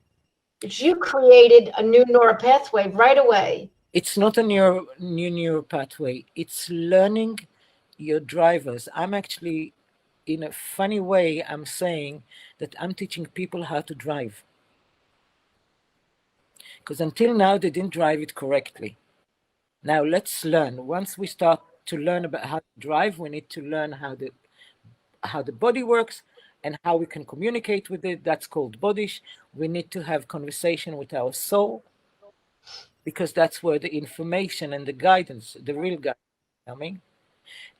S2: But you created a new neuropathway right away.
S1: It's not a new neuropathway. It's learning your drivers. I'm actually, in a funny way, I'm saying that I'm teaching people how to drive. Because until now, they didn't drive it correctly. Now let's learn. Once we start to learn about how to drive, we need to learn how the body works and how we can communicate with it. That's called bodish. We need to have conversation with our soul, because that's where the information and the guidance, the real guidance, is coming.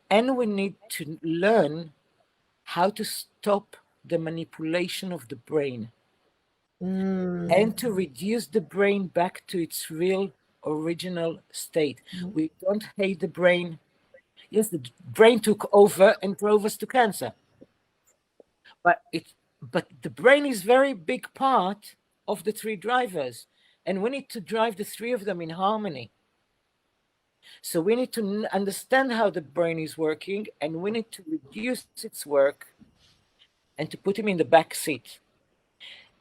S1: And we need to learn how to stop the manipulation of the brain and to reduce the brain back to its real original state. We don't hate the brain. Yes, the brain took over and drove us to cancer. But the brain is very big part of the three drivers, and we need to drive the three of them in harmony. So we need to understand how the brain is working, and we need to reduce its work and to put him in the back seat.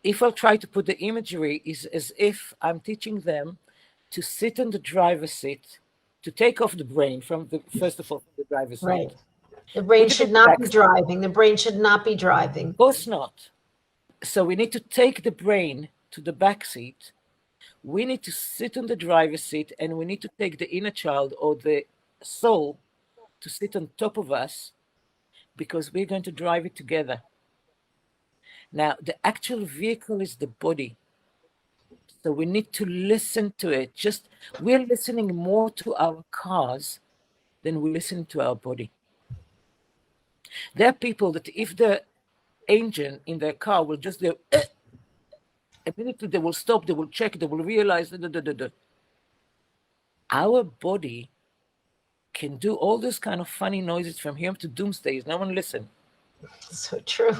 S1: If I'll try to put the imagery, is as if I'm teaching them to sit in the driver's seat, to take off the brain from first of all, the driver's seat.
S2: Right. The brain should not be driving. The brain should not be driving.
S1: Of course not. So we need to take the brain to the back seat. We need to sit on the driver's seat, and we need to take the inner child or the soul to sit on top of us, because we're going to drive it together. Now, the actual vehicle is the body. So we need to listen to it. We're listening more to our cars than we listen to our body. There are people that if the engine in their car will just go, immediately they will stop, they will check, they will realize, Our body can do all those kind of funny noises from here to doomsday. No one listen.
S2: So true.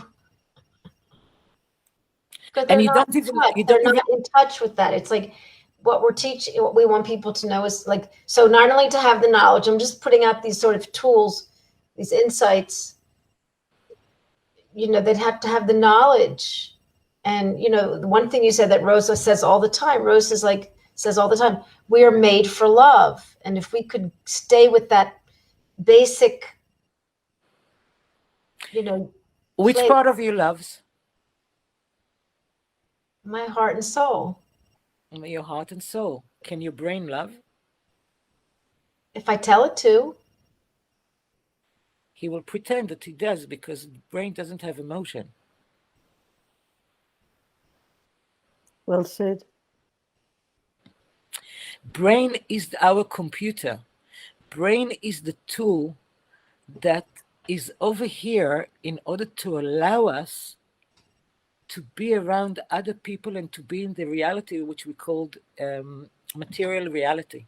S2: Because
S1: And
S2: they're not in touch. They're not in touch with that. It's like what we're teaching, what we want people to know is like, so not only to have the knowledge, I'm just putting out these sort of tools, these insights, you know, they'd have to have the knowledge. And, you know, the one thing you said that Rosa says all the time, Rose is like, says all the time, we are made for love. And if we could stay with that basic, you know.
S1: Which part of you loves?
S2: My heart and soul.
S1: Your heart and soul. Can your brain love?
S2: If I tell it to.
S1: He will pretend that he does because the brain doesn't have emotion.
S3: Well said.
S1: Brain is our computer. Brain is the tool that is over here in order to allow us to be around other people and to be in the reality which we called material reality.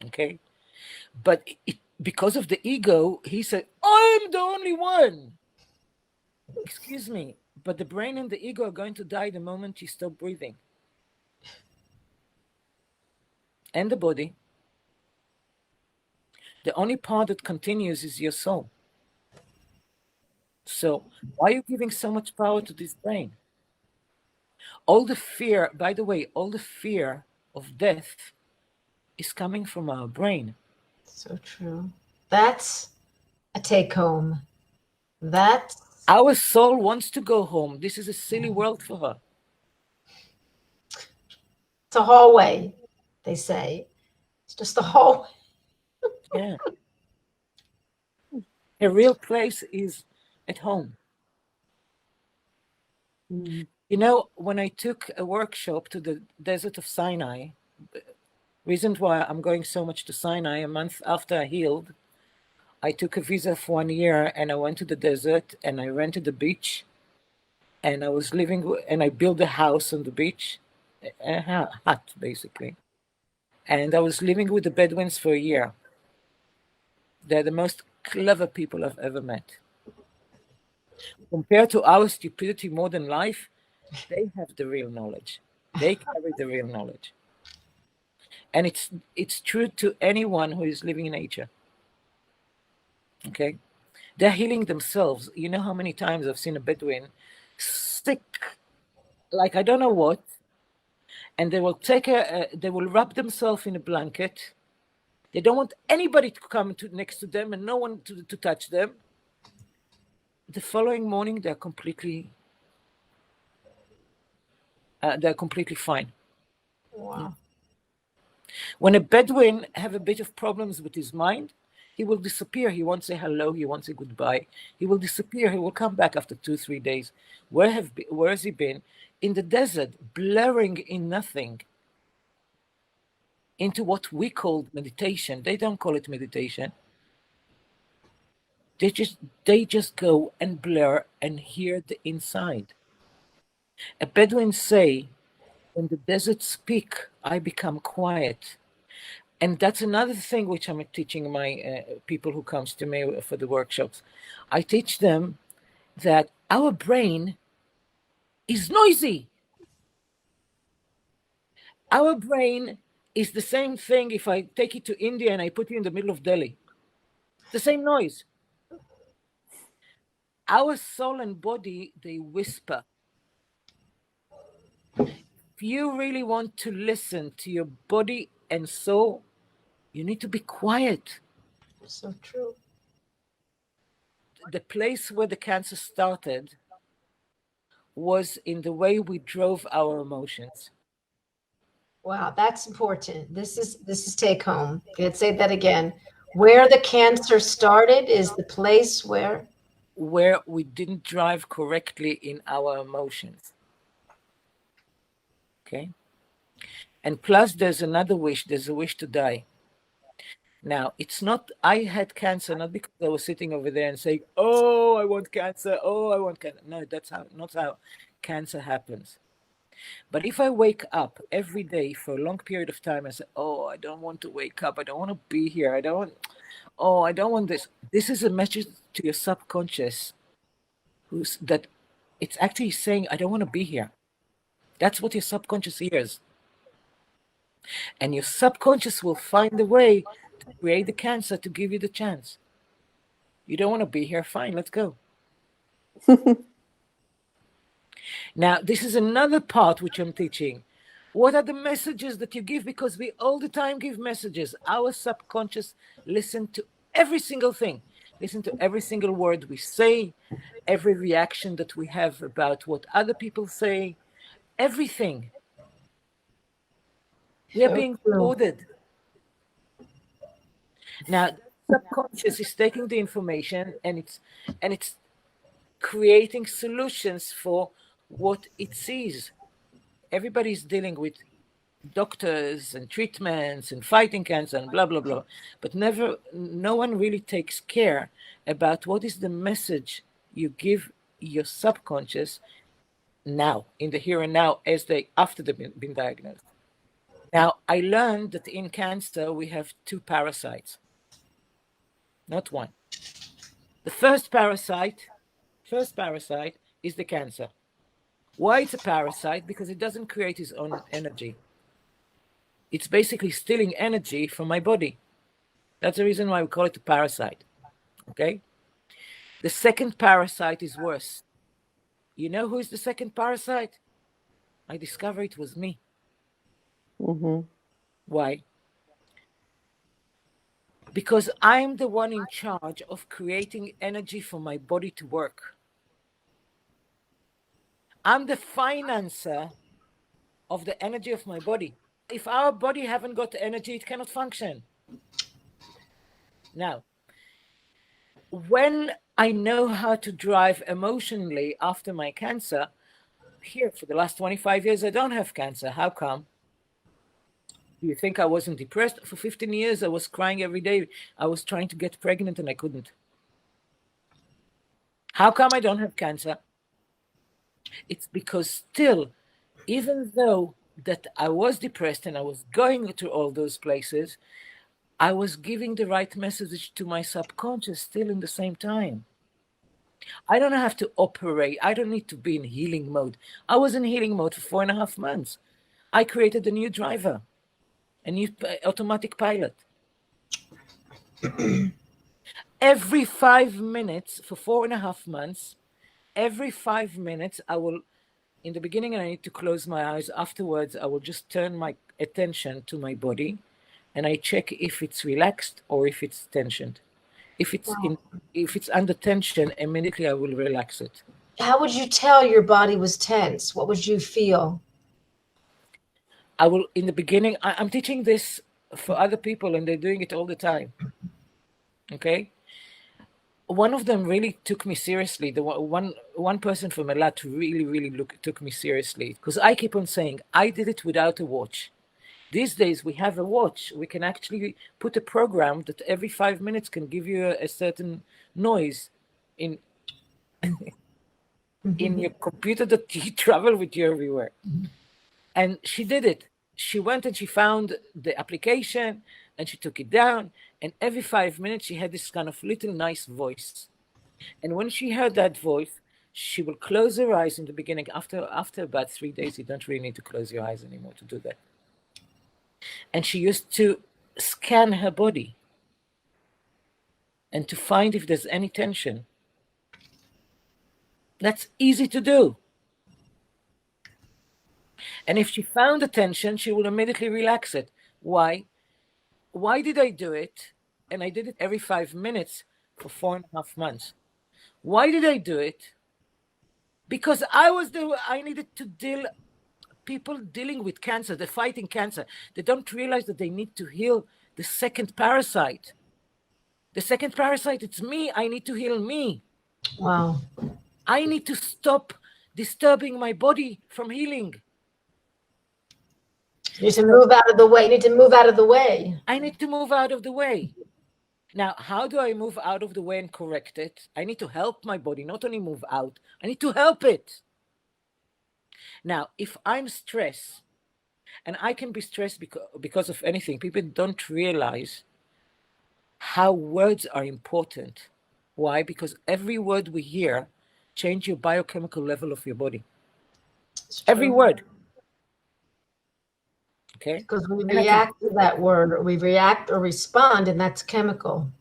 S1: Okay? But because of the ego, he said, I'm the only one. Excuse me, but the brain and the ego are going to die the moment you stop breathing. And the body. The only part that continues is your soul. So why are you giving so much power to this brain? All the fear, by the way, all the fear of death is coming from our brain.
S2: So true. That's a take home. That's
S1: our soul wants to go home. This is a silly world for her.
S2: It's a hallway, they say. It's just a hallway.
S1: Yeah. A real place is at home. You know, when I took a workshop to the desert of Sinai, reason why I'm going so much to Sinai, a month after I healed, I took a visa for 1 year and I went to the desert and I rented a beach and I was living and I built a house on the beach, a hut basically. And I was living with the Bedouins for a year. They're the most clever people I've ever met. Compared to our stupidity modern life, they have the real knowledge. They carry the real knowledge. And it's true to anyone who is living in nature. Okay? They're healing themselves. You know how many times I've seen a Bedouin sick, like I don't know what, and they will they will wrap themselves in a blanket. They don't want anybody to come next to them and no one to touch them. The following morning, they're completely fine.
S2: Wow.
S1: When a Bedouin have a bit of problems with his mind, he will disappear. He won't say hello. He won't say goodbye. He will disappear. He will come back after 2-3 days. Where has he been? In the desert, blurring in nothing, into what we call meditation. They don't call it meditation. They just go and blur and hear the inside. A Bedouin say, when the desert speak, I become quiet. And that's another thing which I'm teaching my people who comes to me for the workshops. I teach them that our brain is noisy. Our brain is the same thing if I take it to India and I put you in the middle of Delhi. The same noise. Our soul and body, they whisper. If you really want to listen to your body and soul, you need to be quiet.
S2: So true.
S1: The place where the cancer started was in the way we drove our emotions.
S2: Wow, that's important. This is take home. Let's say that again. Where the cancer started is the place where
S1: we didn't drive correctly in our emotions. Okay? And plus there's another wish. There's a wish to die. Now, it's not, I had cancer not because I was sitting over there and saying, oh, I want cancer. Oh, I want cancer. No, that's not how cancer happens. But if I wake up every day for a long period of time and say, oh, I don't want to wake up, I don't want to be here, I don't want this. This is a message to your subconscious that it's actually saying, I don't want to be here. That's what your subconscious hears. And your subconscious will find a way to create the cancer to give you the chance. You don't want to be here? Fine, let's go. Now, this is another part which I'm teaching. What are the messages that you give? Because we all the time give messages. Our subconscious listen to every single thing. Listen to every single word we say, every reaction that we have about what other people say, everything. We are being recorded. Now, the subconscious is taking the information and it's creating solutions for what it sees. Everybody's dealing with doctors and treatments and fighting cancer and blah, blah, blah. But no one really takes care about what is the message you give your subconscious now, in the here and now, after they've been diagnosed. Now, I learned that in cancer, we have two parasites, not one. The first parasite is the cancer. Why it's a parasite? Because it doesn't create its own energy. It's basically stealing energy from my body. That's the reason why we call it a parasite. Okay? The second parasite is worse. You know who is the second parasite? I discovered it was me.
S3: Mm-hmm.
S1: Why? Because I'm the one in charge of creating energy for my body to work. I'm the financer of the energy of my body. If our body haven't got energy, it cannot function. Now, when I know how to drive emotionally after my cancer, here for the last 25 years, I don't have cancer. How come? Do you think I wasn't depressed? For 15 years, I was crying every day. I was trying to get pregnant and I couldn't. How come I don't have cancer? It's because still, even though that I was depressed and I was going to all those places, I was giving the right message to my subconscious still in the same time. I don't have to operate. I don't need to be in healing mode. I was in healing mode for 4.5 months. I created a new driver, a new automatic pilot. Every 5 minutes for 4.5 months, every 5 minutes, I will, in the beginning, I need to close my eyes. Afterwards, I will just turn my attention to my body and I check if it's relaxed or if it's tensioned. If it's under tension, immediately I will relax it.
S2: How would you tell your body was tense? What would you feel?
S1: I will, in the beginning, I'm teaching this for other people and they're doing it all the time. Okay? One of them really took me seriously. The one person from Elat really took me seriously because I keep on saying, I did it without a watch. These days we have a watch. We can actually put a program that every 5 minutes can give you a certain noise in your computer that you travel with you everywhere. And she did it. She went and she found the application and she took it down. And every 5 minutes she had this kind of little nice voice. And when she heard that voice, she will close her eyes in the beginning. After about 3 days, you don't really need to close your eyes anymore to do that. And she used to scan her body and to find if there's any tension. That's easy to do. And if she found the tension, she will immediately relax it. Why? Why did I do it? And I did it every 5 minutes for 4.5 months. Why did I do it? Because I needed to people dealing with cancer, they're fighting cancer. They don't realize that they need to heal the second parasite. The second parasite, it's me. I need to heal me.
S2: Wow.
S1: I need to stop disturbing my body from healing.
S2: You need to move out of the way. You need to move out of the way.
S1: I need to move out of the way. Now, how do I move out of the way and correct it? I need to help my body, not only move out. I need to help it. Now, if I'm stressed, and I can be stressed because of anything, people don't realize how words are important. Why? Because every word we hear change your biochemical level of your body.
S2: It's
S1: Every
S2: true.
S1: word. Okay?
S2: Because we
S1: And I can
S2: react to that word, or we react or respond, and that's chemical.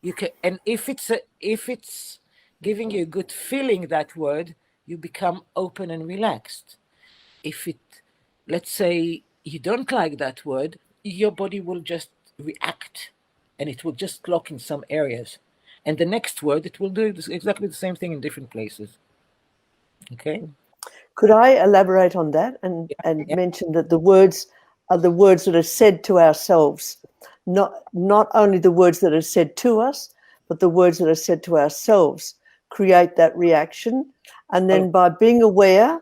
S1: you can, and if it's giving you a good feeling, that word, you become open and relaxed. If it, let's say you don't like that word, your body will just react, and it will just lock in some areas, and the next word it will do exactly the same thing in different places. Okay.
S3: Could I elaborate on that and
S1: Yeah.
S3: mention that the words are the words that are said to ourselves, not only the words that are said to us, but the words that are said to ourselves create that reaction. And
S1: Oh,
S3: then by being aware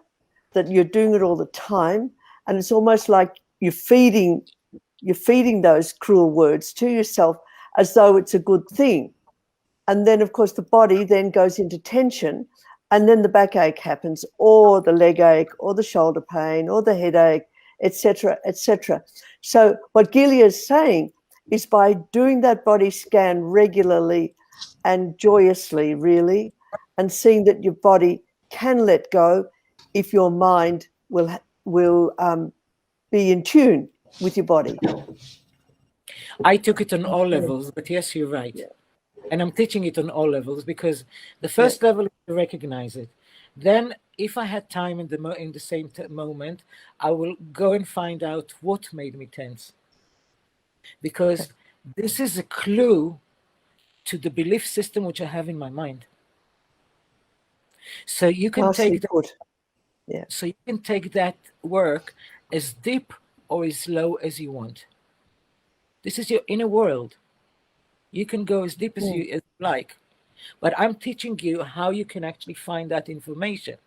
S3: that you're doing it all the time, and it's almost like you're feeding those cruel words to yourself as though it's a good thing. And then, of course, the body then goes into tension, and then the backache happens, or the leg ache, or the shoulder pain, or the headache, etc., etc. So what Gila is saying is, by doing that body scan regularly and joyously, really, and seeing that your body can let go if your mind will be in tune with your body.
S1: I took it on all levels, but yes, you're right.
S3: Yeah.
S1: And I'm teaching it on all levels, because the
S3: Yeah.
S1: first level is to recognize it. Then, if I had time in the same moment, I will go and find out what made me tense, because this is a clue to the belief system which I have in my mind. So you can
S3: Nicely
S1: take that,
S3: put. Yeah.
S1: so you can take that work as deep or as low as you want. This is your inner world. You can go as deep as you like, but I'm teaching you how you can actually find that information.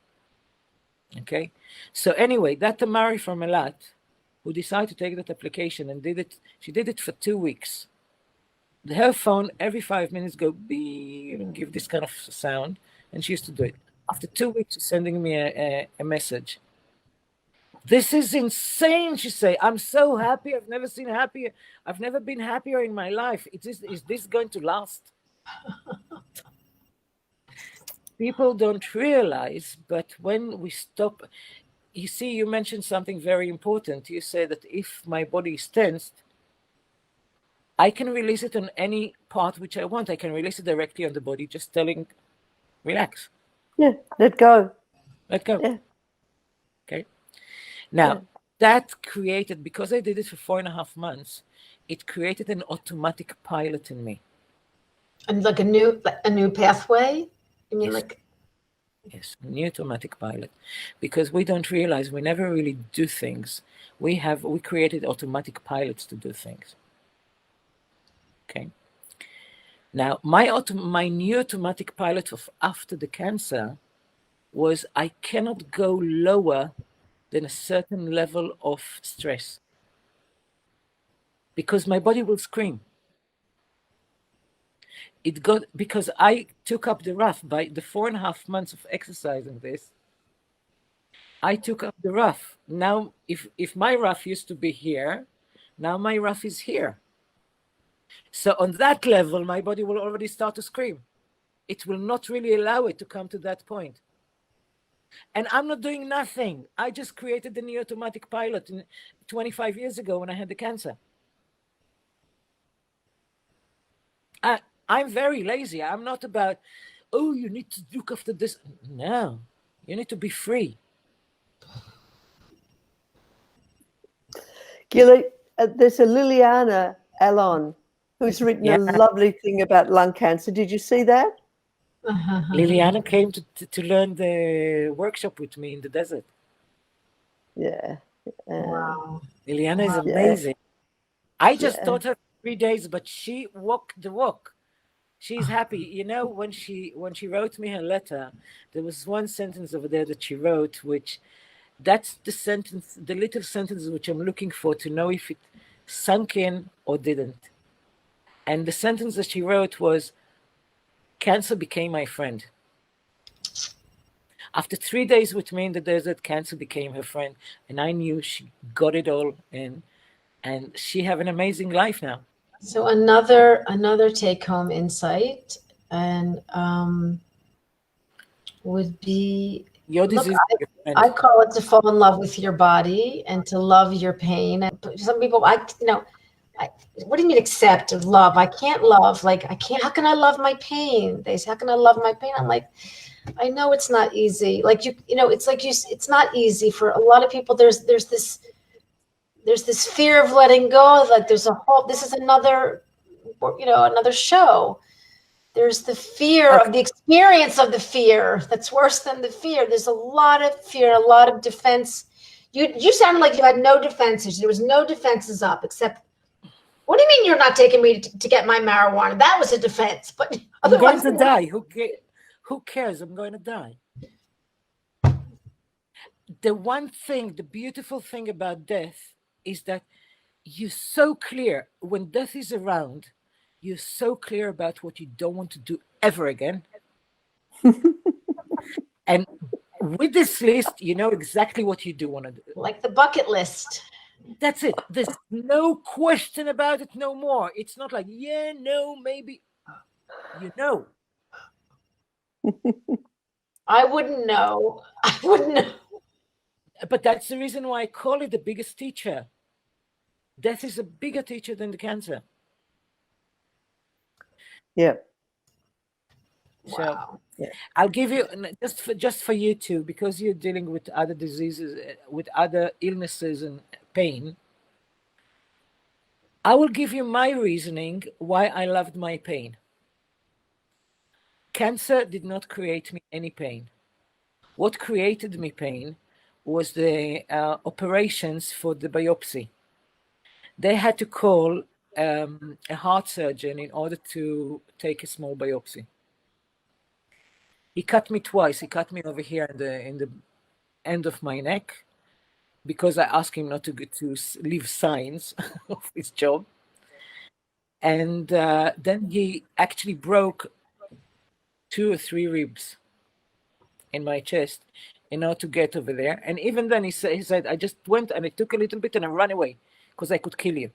S1: Okay. So anyway, that Tamari from Elat, who decided to take that application and did it, she did it for 2 weeks. Her phone every 5 minutes go beep and give this kind of sound, and she used to do it. After 2 weeks, she's sending me a message. This is insane, she say. I'm so happy. I've never seen happier. I've never been happier in my life. Is this going to last? People don't realize, but when we stop, you see, you mentioned something very important. You said that if my body is tensed, I can release it on any part which I want. I can release it directly on the body, just telling, relax,
S3: Yeah. Let go.
S1: let go.
S3: Yeah.
S1: Okay. Now,
S3: Yeah.
S1: that created, because I did it for 4.5 months, it created an automatic pilot in me.
S2: And like a new pathway. You mean
S1: Yes.
S2: like
S1: Yes, new automatic pilot, because we don't realize we never really do things. We created automatic pilots to do things. Okay. Now, my new automatic pilot of after the cancer was I cannot go lower than a certain level of stress, because my body will scream. It got, because I took up the rough by the 4.5 months of exercising this. I took up the rough. Now, if my rough used to be here, now my rough is here. So on that level, my body will already start to scream. It will not really allow it to come to that point. And I'm not doing nothing. I just created the new automatic pilot 25 years ago when I had the cancer. I'm very lazy. I'm not about, oh, you need to look after this. No, you need to be free.
S3: Gila, there's a Liliana Alon who's written a lovely thing about lung cancer. Did you see that?
S1: Liliana came to learn the workshop with me in the desert.
S3: Yeah.
S2: wow.
S1: Liliana is
S3: Yeah.
S1: amazing. I just
S3: Yeah.
S1: taught her 3 days, but she walked the walk. She's happy. You know, when she wrote me her letter, there was one sentence over there that she wrote, which that's the sentence, the little sentence which I'm looking for to know if it sunk in or didn't. And the sentence that she wrote was, cancer became my friend. After 3 days with me in the desert, cancer became her friend, and I knew she got it all in, and she have an amazing life now.
S2: So another take home insight and would be,
S1: Your
S2: look,
S1: disease is your
S2: I
S1: friend.
S2: call it to fall in love with your body and to love your pain. And some people, what do you mean accept love? I can't love, like, I can't, how can I love my pain? They say, how can I love my pain? I'm like, I know it's not easy. Like it's like it's not easy for a lot of people. There's this fear of letting go. Like this is another, another show. There's the fear
S1: Okay.
S2: of the experience of the fear. That's worse than the fear. There's a lot of fear, a lot of defense. You sounded like you had no defenses. There was no defenses up except, what do you mean you're not taking me to get my marijuana? That was a defense, but
S1: I'm going
S2: otherwise,
S1: to die. Who cares? I'm going to die. The beautiful thing about death is that you're so clear when death is around. You're so clear about what you don't want to do ever again. And with this list, you know exactly what you do want to do.
S2: like the bucket list.
S1: That's it. There's no question about it no more. It's not like, yeah, no, maybe. You know.
S2: I wouldn't know. I wouldn't know.
S1: But that's the reason why I call it the biggest teacher. Death is a bigger teacher than the cancer.
S3: Yeah.
S1: So
S2: Wow.
S1: I'll give you just for you two, because you're dealing with other diseases, with other illnesses and pain. I will give you my reasoning why I loved my pain. Cancer did not create me any pain. What created me pain was the operations for the biopsy. They had to call a heart surgeon in order to take a small biopsy. He cut me twice. He cut me over here in the end of my neck, because I asked him not to leave signs of his job. And then he actually broke 2 or 3 ribs in my chest in order to get over there. And even then he said, I just went and I took a little bit and I ran away because I could kill you.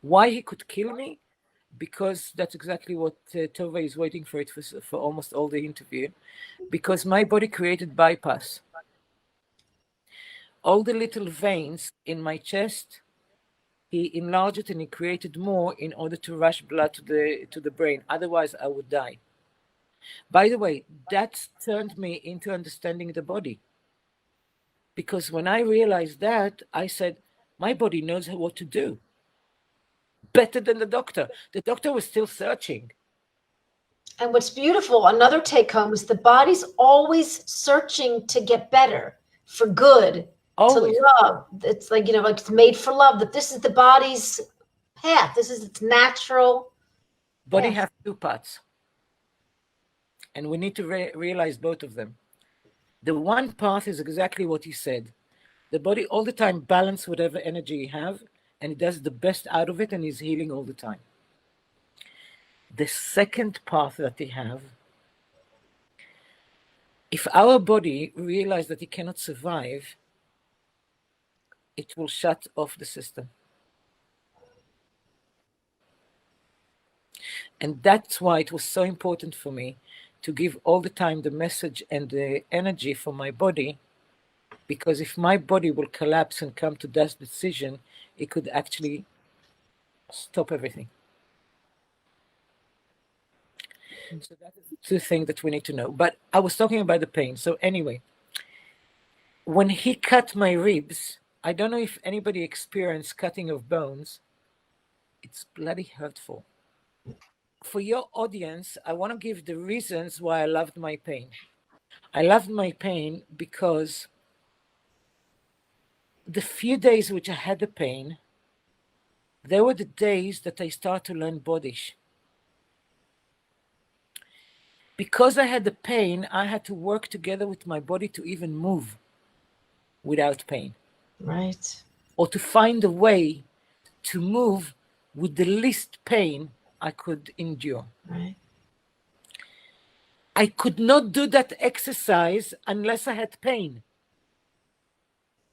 S1: Why he could kill me? Because that's exactly what Tova is waiting for it for almost all the interview. Because my body created bypass. All the little veins in my chest, he enlarged it and he created more in order to rush blood to the brain. Otherwise, I would die. By the way, that turned me into understanding the body. Because when I realized that, I said, my body knows what to do. Better than the doctor. The doctor was still searching.
S2: And what's beautiful, another take home, is the body's always searching to get better, for good,
S1: Always.
S2: to love. It's like, like it's made for love, that this is the body's path. This is its natural
S1: Body
S2: path.
S1: has 2 parts. And we need to realize both of them. The one path is exactly what you said. The body all the time balance whatever energy you have, and it does the best out of it and is healing all the time. The second path that they have, if our body realizes that it cannot survive, it will shut off the system. And that's why it was so important for me to give all the time the message and the energy for my body, because if my body will collapse and come to that decision, it could actually stop everything. So that is the 2 things that we need to know. But I was talking about the pain. So anyway, when he cut my ribs, I don't know if anybody experienced cutting of bones. It's bloody hurtful. For your audience, I want to give the reasons why I loved my pain. I loved my pain because the few days which I had the pain, they were the days that I started to learn Bodish. Because I had the pain, I had to work together with my body to even move without pain.
S2: Right.
S1: Or to find a way to move with the least pain I could endure.
S2: Right.
S1: I could not do that exercise unless I had pain.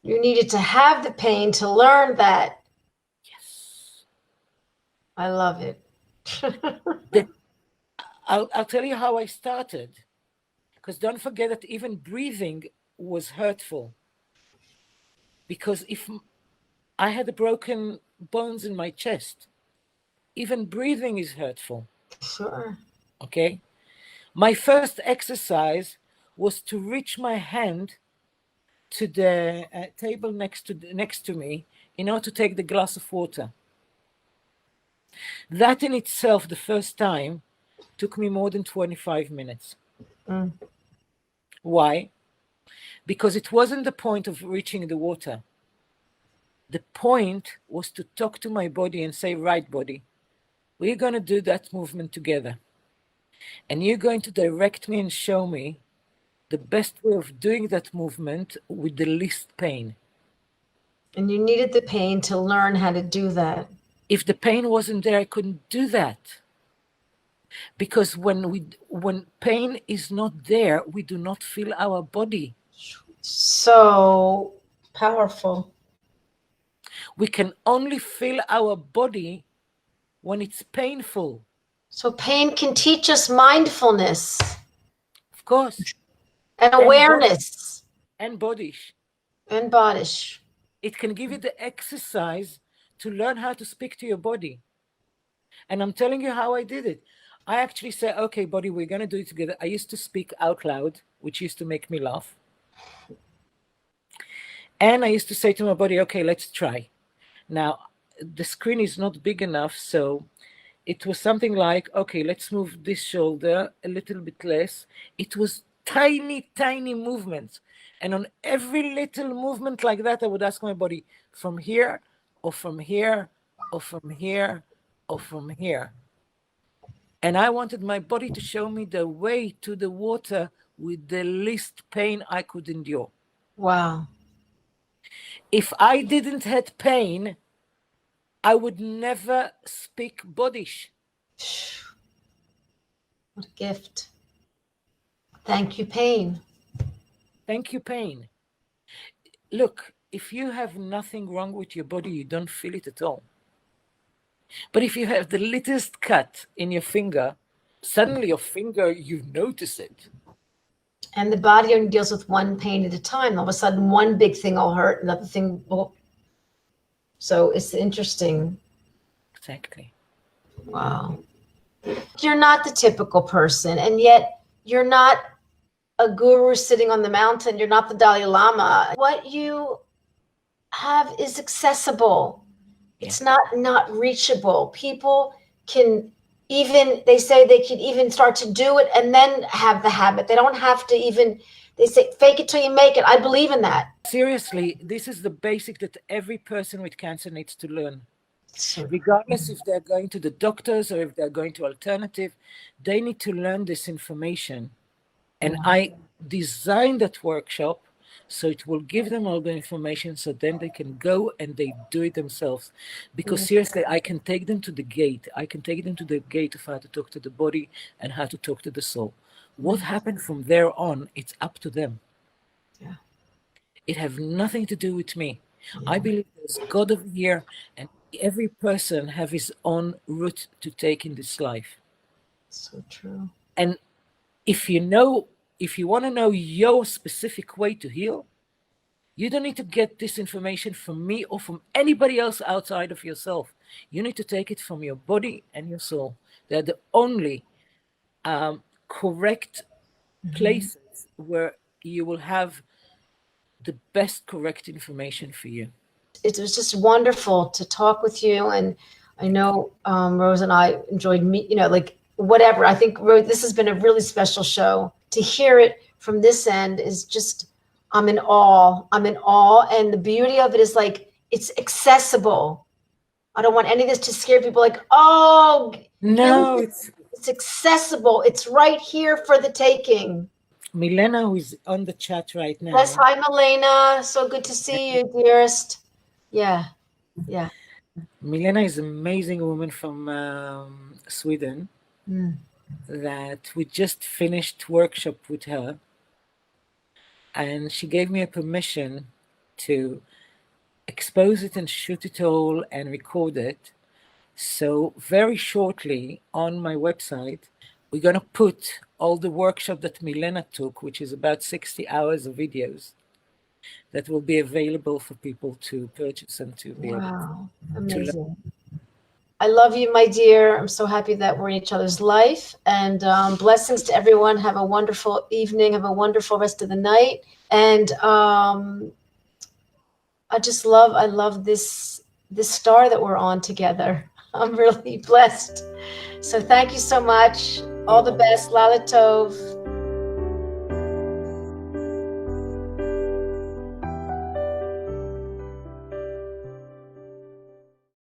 S2: You needed to have the pain to learn that.
S1: Yes.
S2: I love it.
S1: I'll tell you how I started. Because don't forget that even breathing was hurtful. Because if I had broken bones in my chest, even breathing is hurtful.
S2: Sure.
S1: Okay? My first exercise was to reach my hand to the table next to me in order to take the glass of water. That in itself, the first time, took me more than 25 minutes.
S2: Mm.
S1: Why? Because it wasn't the point of reaching the water. The point was to talk to my body and say, right, body, we're going to do that movement together. And you're going to direct me and show me the best way of doing that movement with the least pain.
S2: And you needed the pain to learn how to do that.
S1: If the pain wasn't there, I couldn't do that. Because when pain is not there, we do not feel our body.
S2: So powerful.
S1: We can only feel our body when it's painful.
S2: So pain can teach us mindfulness.
S1: Of course.
S2: And awareness.
S1: And body.
S2: And bodish.
S1: It can give you the exercise to learn how to speak to your body. And I'm telling you how I did it. I actually said, okay, body, we're going to do it together. I used to speak out loud, which used to make me laugh. And I used to say to my body, okay, let's try. Now, the screen is not big enough, so it was something like, okay, let's move this shoulder a little bit less. It was tiny, tiny movements. And on every little movement like that, I would ask my body, from here, or from here, or from here, or from here. And I wanted my body to show me the way to the water with the least pain I could endure.
S2: Wow.
S1: If I didn't have pain, I would never speak bodish.
S2: What a gift. Thank you, pain.
S1: Thank you, pain. Look, if you have nothing wrong with your body, you don't feel it at all. But if you have the littlest cut in your finger, suddenly your finger, you notice it.
S2: And the body only deals with one pain at a time. All of a sudden, one big thing will hurt, another thing will. So it's interesting.
S1: Exactly.
S2: Wow. You're not the typical person, and yet you're not a guru sitting on the mountain. You're not the Dalai Lama. What you have is accessible. It's not reachable. People can even, they say they can even start to do it and then have the habit. They don't have to even, they say, fake it till you make it. I believe in that.
S1: Seriously, this is the basic that every person with cancer needs to learn.
S2: So,
S1: regardless if they're going to the doctors or if they're going to alternative, they need to learn this information. And I designed that workshop so it will give them all the information so then they can go and they do it themselves. Because seriously, I can take them to the gate. I can take them to the gate of how to talk to the body and how to talk to the soul. What happened from there on, it's up to them.
S2: Yeah.
S1: It has nothing to do with me. I believe there's God over here, and every person have his own route to take in this life.
S2: So true.
S1: And if you want to know your specific way to heal, you don't need to get this information from me or from anybody else outside of yourself. You need to take it from your body and your soul. They're the only correct places where you will have the best correct information for you.
S2: It was just wonderful to talk with you. And I know Rose and I enjoyed whatever. I think, Rose, this has been a really special show. To hear it from this end is just, I'm in awe. And the beauty of it is like, it's accessible. I don't want any of this to scare people like, oh,
S1: no,
S2: it's accessible. It's right here for the taking.
S1: Milena, who is on the chat right now.
S2: Yes, hi, Milena. So good to see you, dearest. Yeah.
S1: Milena is an amazing woman from Sweden. that we just finished workshop with her, and she gave me a permission to expose it and shoot it all and record it. So very shortly on my website, we're going to put all the workshop that Milena took, which is about 60 hours of videos, that will be available for people to purchase and to be able
S2: Wow,
S1: to learn.
S2: amazing. I love you, my dear. I'm so happy that we're in each other's life. And blessings to everyone. Have a wonderful evening. Have a wonderful rest of the night. And I love this star that we're on together. I'm really blessed. So thank you so much. All the best. Lala Tov.